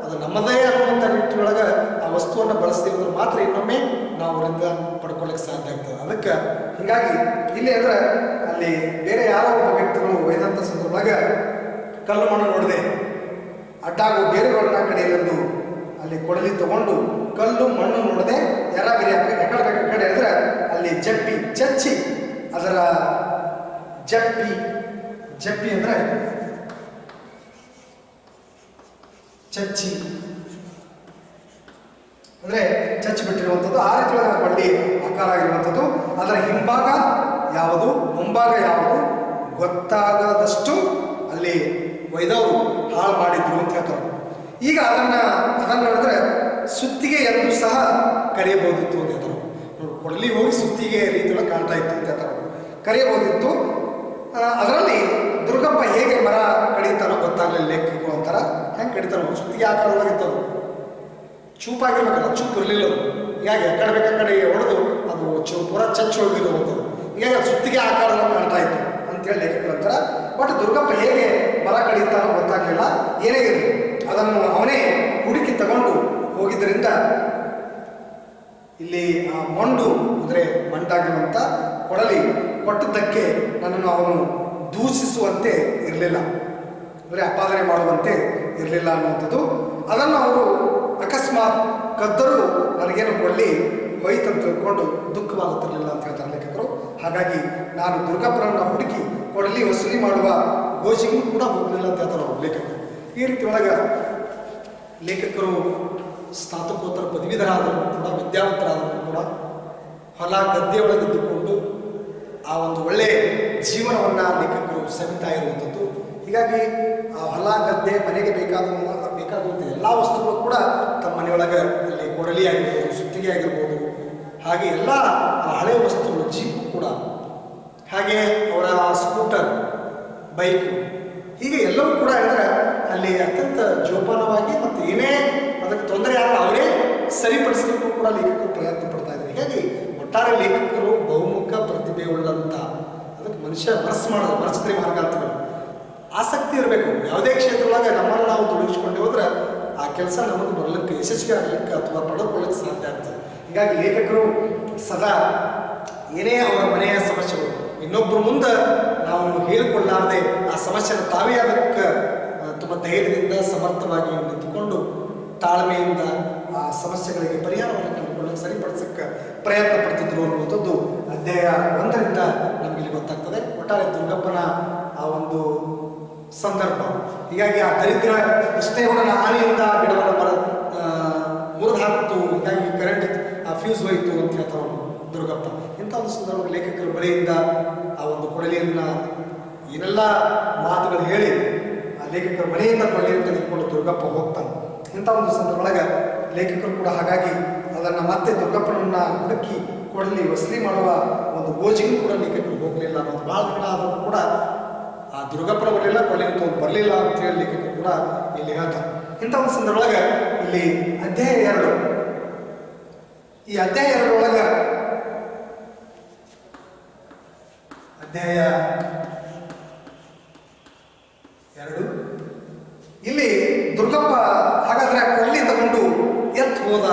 ಅದು ನಮ್ಮದೇ ಅನ್ನುವಂಥ ನಿಟ್ಟಿನೊಳಗೆ ಆ ವಸ್ತುವನ್ನು ಬಳಸ್ತೀವಿ ಅಂದ್ರೆ ಮಾತ್ರ ಇನ್ನೊಮ್ಮೆ ನಾವು ಅವರಿಂದ ಪಡ್ಕೊಳ್ಳಿಕ್ಕೆ ಸಾಧ್ಯ ಆಗ್ತದೆ. ಅದಕ್ಕೆ ಹೀಗಾಗಿ ಇಲ್ಲಿ ಅಂದರೆ ಅಲ್ಲಿ ಬೇರೆ ಯಾರೋ ಒಬ್ಬ ವ್ಯಕ್ತಿಗಳು ಒಯ್ದಂಥ ಸಂದರ್ಭದಾಗ ಕಲ್ಲು ಮಣ್ಣು ನೋಡದೆ ಅಡ್ಡಾಗೋ ಬೇರುಗಳನ್ನ ಕಡೆಯಲೆಂದು ಅಲ್ಲಿ ಕೊಡಲಿ ತಗೊಂಡು ಕಲ್ಲು ಮಣ್ಣು ನೋಡದೆ ಎರಾಬಿರಿ ಎಕಡೆ ಬೇಕು ಕಡೆ ಅಂದರೆ ಅಲ್ಲಿ ಜಪ್ಪಿ ಚಚ್ಚಿ ಅದರ ಜಪ್ಪಿ ಅಂದರೆ ಚಚ್ಚಿ ಅಂದರೆ ಚಚ್ಚಿ ಬಿಟ್ಟಿರುವಂಥದ್ದು. ಆ ರೀತಿ ಬಂಡಿ ಆಕಾರ ಆಗಿರುವಂಥದ್ದು. ಅದರ ಹಿಂಭಾಗ ಯಾವುದು ಮುಂಭಾಗ ಯಾವುದು ಗೊತ್ತಾಗದಷ್ಟು ಅಲ್ಲಿ ಒಯ್ದವರು ಹಾಳು ಮಾಡಿದ್ರು ಅಂತ ಹೇಳ್ತಾರೆ. ಈಗ ಅದನ್ನು ಅಂದರೆ ಸುತ್ತಿಗೆ ಎಂದು ಸಹ ಕರೆಯಬಹುದಿತ್ತು ಅಂತ ಹೇಳ್ತಾರೆ. ನೋಡಿ ಕೊಡಲಿ ಹೋಗಿ ಸುತ್ತಿಗೆ ರೀತಿಯೊಳಗೆ ಕಾಣ್ತಾ ಇತ್ತು ಅಂತ ಹೇಳ್ತಾರೆ, ಕರೆಯಬಹುದಿತ್ತು. ಅದರಲ್ಲಿ ದುರ್ಗಪ್ಪ ಹೇಗೆ ಮರ ಕಡಿತಾನೋ ಗೊತ್ತಾಗಲಿಲ್ಲ ಲೇಖಕರು ಅಂತಾರ. ಹೆಂಗೆ ಕಡಿತಾನೋ ಸುತ್ತಿಗೆ ಆಕಾರವಾಗಿತ್ತು, ಅದು ಚೂಪಾಗಿರ್ಬೇಕಲ್ಲ, ಚೂಪ್ ಇರಲಿಲ್ಲ ಅದು. ಹೀಗಾಗಿ ಆ ಕಡೆ ಬೇಕಾ ಕಡೆ ಹೊಡೆದು ಅದು ಪೂರ ಚಚ್ಚಿ ಹೋಗಿರುವಂಥದ್ದು. ಹೀಗಾಗಿ ಅದು ಸುತ್ತಿಗೆ ಆಕಾರದಲ್ಲಿ ಕಾಣ್ತಾ ಇತ್ತು ಅಂತೇಳಿ ಲೇಖಕರು ಅಂತಾರ. ಬಟ್ ದುರ್ಗಪ್ಪ ಹೇಗೆ ಮರ ಕಡಿತಾನೋ ಗೊತ್ತಾಗಲಿಲ್ಲ. ಏನೇ ಇರಲಿ ಅದನ್ನು ಅವನೇ ಹುಡುಕಿ ತಗೊಂಡು ಹೋಗಿದ್ದರಿಂದ ಇಲ್ಲಿ ಆ ಮಂಡು ಅಂದರೆ ಮಂಡಾಗಿರುವಂಥ ಕೊಡಲಿ ಕೊಟ್ಟದ್ದಕ್ಕೆ ನನ್ನನ್ನು ಅವನು ದೂಷಿಸುವಂತೆ ಇರಲಿಲ್ಲ, ಅಂದರೆ ಅಪಾದನೆ ಮಾಡುವಂತೆ ಇರಲಿಲ್ಲ ಅನ್ನುವಂಥದ್ದು. ಅದನ್ನು ಅವರು ಅಕಸ್ಮಾತ್ ಕದ್ದರೂ ನನಗೇನು ಕೊಡಲಿ ಹೋಯ್ತಂತ ತಿಳ್ಕೊಂಡು ದುಃಖವಾಗುತ್ತಿರಲಿಲ್ಲ ಅಂತ ಹೇಳ್ತಾರೆ ಲೇಖಕರು. ಹಾಗಾಗಿ ನಾನು ದುರ್ಗಪ್ಪನನ್ನು ಹುಡುಕಿ ಕೊಡಲಿ ವಸೂಲಿ ಮಾಡುವ ಗೋಜಿಗೂ ಕೂಡ ಹೋಗಲಿಲ್ಲ ಅಂತ ಹೇಳ್ತಾರೆ ಅವರು ಲೇಖಕರು. ಈ ರೀತಿ ಒಳಗೆ ಲೇಖಕರು ಸ್ನಾತಕೋತ್ತರ ಪದವೀಧರಾದರೂ ಕೂಡ ವಿದ್ಯಾವಂತರಾದರೂ ಕೂಡ ಹೊಲ ಗದ್ದೆ ಒಳಗಿದ್ದುಕೊಂಡು ಆ ಒಂದು ಒಳ್ಳೆಯ ಜೀವನವನ್ನು ಲೇಖಕರು ಸವಿತಾ ಇರುವಂಥದ್ದು. ಹೀಗಾಗಿ ಆ ಹೊಲ ಗದ್ದೆ ಮನೆಗೆ ಬೇಕಾಗುವಂಥ ಎಲ್ಲ ವಸ್ತುಗಳು ಕೂಡ ತಮ್ಮ ಮನೆಯೊಳಗೆ ಅಲ್ಲಿ ಕೊಡಲಿ ಆಗಿರ್ಬೋದು, ಸುತ್ತಿಗೆ ಆಗಿರ್ಬೋದು, ಹಾಗೆ ಎಲ್ಲ ಹಳೆಯ ವಸ್ತುಗಳು, ಜೀಪು ಕೂಡ, ಹಾಗೆ ಅವರ ಸ್ಕೂಟರ್, ಬೈಕು, ಹೀಗೆ ಎಲ್ಲವೂ ಕೂಡ ಅಂದರೆ ಅಲ್ಲಿ ಅತ್ಯಂತ ಜೋಪಾನವಾಗಿ ಮತ್ತು ಏನೇ ಅದಕ್ಕೆ ತೊಂದರೆ ಆಗ ಅವರೇ ಸರಿಪಡಿಸಲಿಕ್ಕೂ ಕೂಡ ಲೇಖಕರು ಪ್ರಯತ್ನ ಪಡ್ತಾ ಇದ್ದಾರೆ. ಹೀಗಾಗಿ ಒಟ್ಟಾರೆ ಲೇಖಕರು ಬಹುಮುಖ ಪ್ರತಿಭೆ ಉಳ್ಳಂಥ, ಅದಕ್ಕೆ ಮನುಷ್ಯ ಮನಸ್ಸಿದ್ರೆ ಮಾರ್ಗ ಅಂತ ಆಸಕ್ತಿ ಇರಬೇಕು. ಯಾವುದೇ ಕ್ಷೇತ್ರದೊಳಗೆ ನಮ್ಮನ್ನು ನಾವು ತೊಡಗಿಸ್ಕೊಂಡು ಹೋದ್ರೆ ಆ ಕೆಲಸ ನಮಗೆ ಬರಲಿಕ್ಕೆ ಯಶಸ್ವಿ ಆಗಲಿಕ್ಕೆ ಅಥವಾ ಪಡೆದುಕೊಳ್ಳಲಿಕ್ಕೆ ಸಾಧ್ಯ ಆಗ್ತದೆ. ಹೀಗಾಗಿ ಲೇಖಕರು ಸದಾ ಏನೇ ಅವರ ಮನೆಯ ಸಮಸ್ಯೆಗಳು ಇನ್ನೊಬ್ಬರ ಮುಂದೆ ನಾವು ಹೇಳಿಕೊಳ್ಳಾರದೆ ಆ ಸಮಸ್ಯೆನ ತಾವೇ ಅದಕ್ಕೆ ತುಂಬ ಧೈರ್ಯದಿಂದ ಸಮರ್ಥವಾಗಿ ನಿಂತುಕೊಂಡು ತಾಳ್ಮೆಯಿಂದ ಆ ಸಮಸ್ಯೆಗಳಿಗೆ ಪರಿಹಾರವನ್ನು ಕಂಡುಕೊಳ್ಳಲು ಸರಿಪಡಿಸೋಕ್ಕೆ ಪ್ರಯತ್ನ ಪಡ್ತಿದ್ರು ಅನ್ನುವಂಥದ್ದು ಅಧ್ಯಾಯ 1ರಿಂದ ನಮಗಿಲ್ಲಿ ಗೊತ್ತಾಗ್ತದೆ. ಒಟ್ಟಾರೆ ದುರ್ಗಪ್ಪನ ಆ ಒಂದು ಸಂದರ್ಭ. ಹೀಗಾಗಿ ಆ ದರಿದ್ರ ಕೃಷ್ಣೇಗೌಡನ ಆನೆಯಿಂದ ಗಿಡವನ್ನು ಮುರಿದು ಹಾಕ್ತು, ಹೀಗಾಗಿ ಕರೆಂಟ್ ಆ ಫ್ಯೂಸ್ ಹೋಯಿತು ಅಂತ ಹೇಳ್ತಾರೆ ದುರ್ಗಪ್ಪ. ಇಂಥ ಒಂದು ಸಂದರ್ಭ ಲೇಖಕರ ಬಳಿಯಿಂದ ಆ ಒಂದು ಕೊಡಲಿಯನ್ನು ಏನೆಲ್ಲ ಮಾತುಗಳು ಹೇಳಿ ಆ ಲೇಖಕರ ಮನೆಯಿಂದ ಕೊಡಲಿಯನ್ನು ತೆಗೆದುಕೊಂಡು ದುರ್ಗಪ್ಪ ಹೋಗ್ತಾನೆ. ಇಂಥ ಒಂದು ಸಂದರ್ಭದೊಳಗೆ ಲೇಖಕರು ಕೂಡ ಹಾಗಾಗಿ ಅದನ್ನು ಮತ್ತೆ ದುರ್ಗಪ್ಪನನ್ನು ಹುಡುಕಿ ಕೊಡಲಿ ವಸೂಲಿ ಮಾಡುವ ಒಂದು ಗೋಜಿಗೂ ಕೂಡ ಲೇಖಕರು ಹೋಗಲಿಲ್ಲ ಅನ್ನೋದು ಭಾಳ ದಿನ ಆದರೂ ಕೂಡ ಆ ದುರ್ಗಪ್ಪನ ಬರಲಿಲ್ಲ, ಕೊಳ್ಳಿನ ತೊಗೊಂಡು ಬರಲಿಲ್ಲ ಅಂತ ಹೇಳಿ ಲೇಖಕರು ಕೂಡ ಇಲ್ಲಿ ಹೇಳ್ತಾರೆ. ಇಂಥ ಒಂದು ಸಂದರ್ಭದೊಳಗೆ ಇಲ್ಲಿ ಅಧ್ಯಾಯ 2, ಈ ಅಧ್ಯಾಯ 2 ಒಳಗೆ ಅಧ್ಯಾಯ 2 ಇಲ್ಲಿ ದುರ್ಗಪ್ಪ ಹಾಗಾದ್ರೆ ಕೊಳ್ಳಿ ತಗೊಂಡು ಎತ್ತು ಹೋದ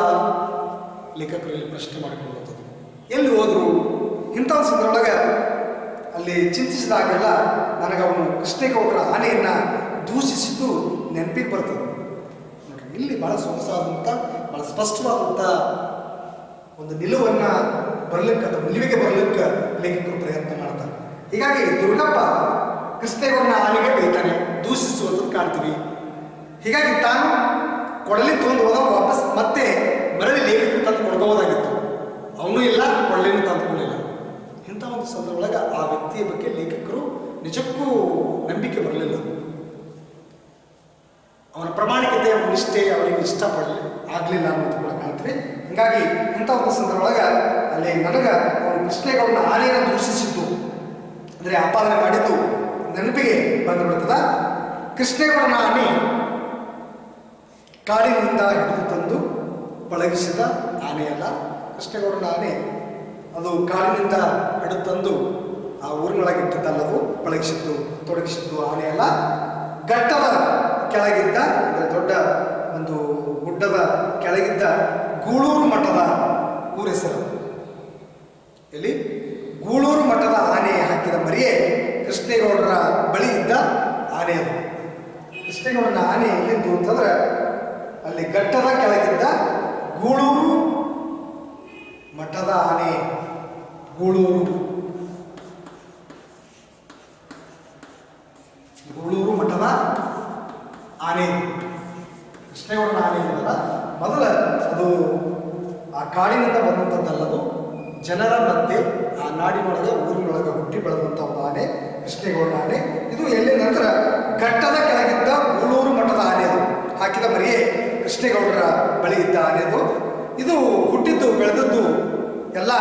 ಲೇಖಕರು ಇಲ್ಲಿ ಪ್ರಶ್ನೆ ಮಾಡಿಕೊಳ್ಳುವಂಥದ್ದು. ಎಲ್ಲಿ ಹೋದ್ರು? ಇಂಥ ಒಂದು ಸಂದರ್ಭದೊಳಗೆ ಅಲ್ಲಿ ಚಿಂತಿಸಿದಾಗೆಲ್ಲ ನನಗವನು ಕೃಷ್ಣೇಗೌಡರ ಆನೆಯನ್ನು ದೂಷಿಸಿದ್ದು ನೆನಪಿಗೆ ಬರ್ತದೆ. ನೋಡ್ರಿ, ಇಲ್ಲಿ ಭಾಳ ಸೊಗಸಾದಂಥ ಭಾಳ ಸ್ಪಷ್ಟವಾದಂಥ ಒಂದು ನಿಲುವನ್ನು ಬರಲಿಕ್ಕೆ ಅಥವಾ ನಿಲುವಿಗೆ ಬರಲಿಕ್ಕೆ ಲೇಖಕರು ಪ್ರಯತ್ನ ಮಾಡ್ತಾರೆ. ಹೀಗಾಗಿ ದುರ್ಗಪ್ಪ ಕೃಷ್ಣೇಗೌಡನ ಆನೆಗೆ ಬೈತಾನೆ, ದೂಷಿಸುವಂಥದ್ದು ಕಾಣ್ತೀವಿ. ಹೀಗಾಗಿ ತಾನು ಕೊಡಲಿ ತೊಗೊಂಡು ಹೋದ ವಾಪಸ್ ಮತ್ತೆ ಮರಳಿ ಲೇಖಕರು ತಂದು ಕೊಡ್ಬೋದಾಗಿತ್ತು. ಅವನು ಇಲ್ಲ, ಕೊಳ್ಳಿನೂ ತಂದುಕೊಂಡಿಲ್ಲ. ಇಂಥ ಒಂದು ಸಂದರ್ಭದೊಳಗೆ ಆ ವ್ಯಕ್ತಿಯ ಬಗ್ಗೆ ಲೇಖಕರು ನಿಜಕ್ಕೂ ನಂಬಿಕೆ ಬರಲಿಲ್ಲ. ಅವನ ಪ್ರಾಮಾಣಿಕತೆ, ಅವನ ನಿಷ್ಠೆ ಅವರಿಗೆ ಇಷ್ಟಪಡಲಿ ಆಗಲಿಲ್ಲ ಅನ್ನೋದು ಕೂಡ ಕಾಣ್ತೀವಿ. ಹೀಗಾಗಿ ಇಂಥ ಒಂದು ಸಂದರ್ಭದೊಳಗೆ ಅಲ್ಲಿ ನನಗೆ ಅವನು ಕೃಷ್ಣೇಗೌಡನ ಆನೆಯನ್ನು ದೂಷಿಸಿದ್ದು ಅಂದರೆ ಆಪಾದನೆ ಮಾಡಿದ್ದು ನೆನಪಿಗೆ ಬಂದುಬಿಡ್ತದ. ಕೃಷ್ಣೇಗೌಡನ ಆನೆ ಕಾಡಿನಿಂದ ಹಿಡಿದು ತಂದು ಪಳಗಿಸಿದ ಆನೆಯಲ್ಲ. ಕೃಷ್ಣೇಗೌಡನ ಆನೆ ಅದು ಕಾಡಿನಿಂದ ಹಿಡಿದು ತಂದು ಆ ಊರಿನೊಳಗೆ ಇಟ್ಟಿದ್ದಲ್ಲದು, ಪಳಗಿಸಿದ್ದು ತೊಡಗಿಸಿದ್ದು ಆನೆಯಲ್ಲ. ಘಟ್ಟದ ಕೆಳಗಿದ್ದ ಅಂದರೆ ದೊಡ್ಡ ಒಂದು ಗುಡ್ಡದ ಕೆಳಗಿದ್ದ ಗೂಳೂರು ಮಠದ ಊರ ಹೆಸರು. ಇಲ್ಲಿ ಗೂಳೂರು ಮಠದ ಆನೆ ಹಾಕಿದ ಮರಿಯೇ ಕೃಷ್ಣೇಗೌಡರ ಬಳಿ ಇದ್ದ ಆನೆ ಅದು. ಕೃಷ್ಣೇಗೌಡನ ಆನೆ ಎಲ್ಲಿಂದು ಅಂತಂದ್ರೆ ಅಲ್ಲಿ ಘಟ್ಟದ ಕೆಳಗಿದ್ದ ಗೂಳೂರು ಮಠದ ಆನೆ. ಗೂಳೂರು ಮಠದ ಆನೆ, ಕೃಷ್ಣೇಗೌಡನ ಆನೆ ಇರಲ್ಲ. ಮೊದಲ ಅದು ಆ ಕಾಡಿನಿಂದ ಬಂದಂಥದ್ದಲ್ಲದು, ಜನರ ಮಧ್ಯೆ ಆ ನಾಡಿನೊಳಗೆ ಊರಿನೊಳಗೆ ಹುಟ್ಟಿ ಬೆಳೆದಂಥ ಒಂದು ಆನೆ ಕೃಷ್ಣೇಗೌಡನ ಆನೆ. ಇದು ಎಲ್ಲಿ ನಂತರ ಘಟ್ಟದ ಕೆಳಗಿದ್ದ ಗೂಳೂರು ಮಠದ ಆನೆ ಅದು ಹಾಕಿದ ಮರಿಯೇ ಕೃಷ್ಣೇಗೌಡರ ಬಳಿ ಇದ್ದ ಆನೆ ಅದು. ಇದು ಹುಟ್ಟಿದ್ದು ಬೆಳೆದದ್ದು ಎಲ್ಲ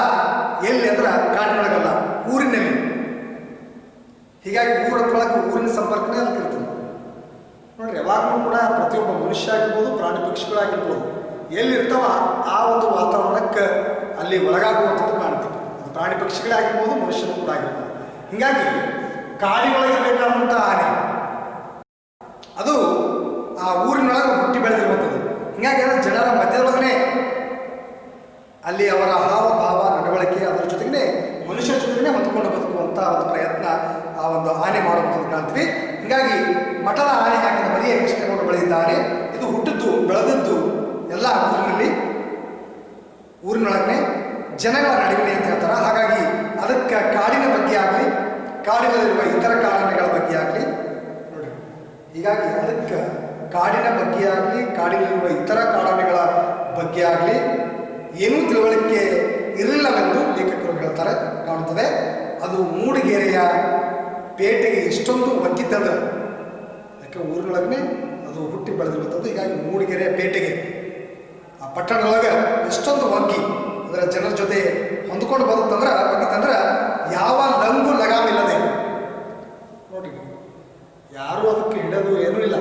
ಎಲ್ಲಿ ಅಂದ್ರೆ ಕಾಡಿನೊಳಗಲ್ಲ, ಊರಿನಲ್ಲಿ. ಹೀಗಾಗಿ ಊರೊಳಗೆ ಊರಿನ ಸಂಪರ್ಕನೇ ಅಲ್ಲಿ ಇರ್ತದೆ. ನೋಡ್ರಿ, ಯಾವಾಗಲೂ ಕೂಡ ಪ್ರತಿಯೊಬ್ಬ ಮನುಷ್ಯ ಆಗಿರ್ಬೋದು, ಪ್ರಾಣಿ ಪಕ್ಷಿಗಳಾಗಿರ್ಬೋದು, ಎಲ್ಲಿರ್ತಾವ ಆ ಒಂದು ವಾತಾವರಣಕ್ಕೆ ಅಲ್ಲಿ ಒಳಗಾಗುವಂಥದ್ದು ಕಾಣ್ತೀವಿ. ಅದು ಪ್ರಾಣಿ ಪಕ್ಷಿಗಳಾಗಿರ್ಬೋದು, ಮನುಷ್ಯರು ಕೂಡ ಆಗಿರ್ಬೋದು. ಹೀಗಾಗಿ ಕಾಡಿನೊಳಗೆ ಬೇಕಾದಂಥ ಆನೆ ಅದು ಆ ಊರಿನೊಳಗೆ ಹುಟ್ಟಿ ಬೆಳೆದಿರುವಂಥದ್ದು. ಹೀಗಾಗಿ ಅದು ಜನರ ಮಧ್ಯದೊಳಗನೆ ಅಲ್ಲಿ ಅವರ ಹಾವ ಭಾವ ನಡವಳಿಕೆ ಅದರ ಜೊತೆಗೇ ಮನುಷ್ಯರ ಜೊತೆಗೇ ಹೊಂದ್ಕೊಂಡು ಬದುಕುವಂಥ ಒಂದು ಪ್ರಯತ್ನ ಆ ಒಂದು ಆನೆ ಮಾಡುವಂಥದ್ದು ಕಾಣ್ತೀವಿ. ಹೀಗಾಗಿ ಮಠದ ಆನೆ ಹಾಕಿದ ಮರಿಯೇ ಕೃಷ್ಣೇಗೌಡ ಬೆಳೆದಿದ್ದ ಆನೆ. ಇದು ಹುಟ್ಟಿದ್ದು ಬೆಳೆದದ್ದು ಎಲ್ಲ ಊರಿನೊಳಗನೆ ಜನಗಳ ನಡುವಿನ ಅಂತ ಹೇಳ್ತಾರೆ. ಹಾಗಾಗಿ ಅದಕ್ಕೆ ಕಾಡಿನ ಬಗ್ಗೆ ಆಗಲಿ, ಕಾಡಿನಲ್ಲಿರುವ ಇತರ ಕಾಡಾನೆಗಳ ಬಗ್ಗೆ ಆಗಲಿ ನೋಡ್ರಿ, ಹೀಗಾಗಿ ಅದಕ್ಕೆ ಕಾಡಿನ ಬಗ್ಗೆ ಆಗಲಿ, ಕಾಡಿನಲ್ಲಿರುವ ಇತರ ಕಾಡಾನೆಗಳ ಬಗ್ಗೆ ಆಗಲಿ ಏನೂ ತಿಳುವಳಿಕೆ ಇರಲಿಲ್ಲವೆಂದು ಲೇಖಕರು ಹೇಳ್ತಾರೆ ಕಾಣುತ್ತದೆ. ಅದು ಮೂಡಿಗೆರೆಯ ಪೇಟೆಗೆ ಎಷ್ಟೊಂದು ಒಗ್ಗಿದ್ದದು, ಯಾಕೆ ಊರಿನೊಳಗನೆ ಅದು ಹುಟ್ಟಿ ಬೆಳೆದಿರುವಂಥದ್ದು. ಹೀಗಾಗಿ ಮೂಡಿಗೆರೆಯ ಪೇಟೆಗೆ ಆ ಪಟ್ಟಣದೊಳಗೆ ಎಷ್ಟೊಂದು ಒಗ್ಗಿ ಅದರ ಜನರ ಜೊತೆ ಹೊಂದ್ಕೊಂಡು ಬರುತ್ತಂದ್ರೆ ಒಗ್ಗಿತ್ತಂದ್ರೆ ಯಾವ ಲಂಗು ಲಗಾಮಿಲ್ಲದೆ ನೋಡ್ರಿ, ಯಾರೂ ಅದಕ್ಕೆ ಹಿಡಿಯೋದು ಏನೂ ಇಲ್ಲ,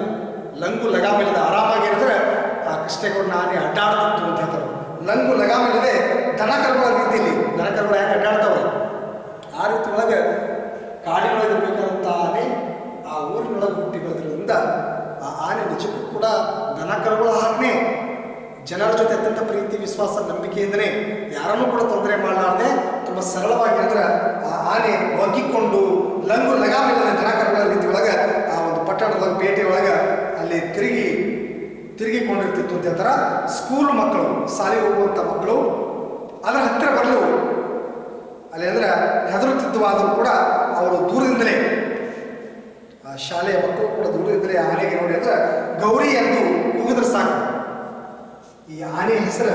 ಲಂಗು ಲಗಾಮಿಲ್ಲದೆ ಆರಾಮಾಗಿ ಇರಿದ್ರೆ ಆ ಕೃಷ್ಣೇಗೌಡನ ಆನೆ ಅಡ್ಡಾಡ್ತಿತ್ತು ಅಂತ ಹೇಳ್ತಾರೆ. ಲಂಗು ಲಗಾಮಿಲ್ಲದೆ ದನಕರುಗಳ ರೀತಿಯಲ್ಲಿ, ದನಕರುಗಳು ಹೆಂಗೆ ಅಡ್ಡಾಡ್ತಾವಲ್ಲ ಆ ರೀತಿ ಒಳಗೆ ಕಾಡಿನೊಳಗೆ ಬೇಕಾದಂಥ ಆನೆ ಆ ಊರಿನೊಳಗೆ ಹುಟ್ಟಿ ಬೆಳೆದ್ರಿಂದ ಆ ಆನೆ ನಿಜಕ್ಕೂ ಕೂಡ ದನಕರುಗಳ ಹಾಗೆ ಜನರ ಜೊತೆ ಅತ್ಯಂತ ಪ್ರೀತಿ, ವಿಶ್ವಾಸ, ನಂಬಿಕೆಯಿಂದಲೇ ಯಾರನ್ನೂ ಕೂಡ ತೊಂದರೆ ಮಾಡಲಾರದೆ ತುಂಬ ಸರಳವಾಗಿ ಅಂದ್ರೆ ಆ ಆನೆ ಒಗ್ಗಿಕೊಂಡು ಲಂಗು ಲಗಾಮಿಲ್ಲದೆ ದನಕರುಗಳ ರೀತಿ ಒಳಗೆ ಆ ಒಂದು ಪಟ್ಟಣದೊಳಗೆ ಪೇಟೆ ಒಳಗೆ ಅಲ್ಲಿ ತಿರುಗಿಕೊಂಡಿರ್ತಿತ್ತು ಅಂತ ಹೇಳ್ತಾರೆ. ಸ್ಕೂಲ್ ಮಕ್ಕಳು, ಶಾಲೆಗೆ ಹೋಗುವಂಥ ಮಕ್ಕಳು ಅದರ ಹತ್ತಿರ ಬರಲು ಅಲ್ಲಿ ಅಂದರೆ ಹೆದರುತ್ತಿದ್ದವಾದರೂ ಕೂಡ ಅವರು ದೂರದಿಂದಲೇ ಶಾಲೆಯ ಮಕ್ಕಳು ಕೂಡ ದೂರದಿದ್ದರೆ ಆನೆಗೆ ನೋಡಿ ಅಂದ್ರೆ ಗೌರಿ ಎಂದು ಕೂಗಿದ್ರೆ ಸಾಕು. ಈ ಆನೆ ಹೆಸರು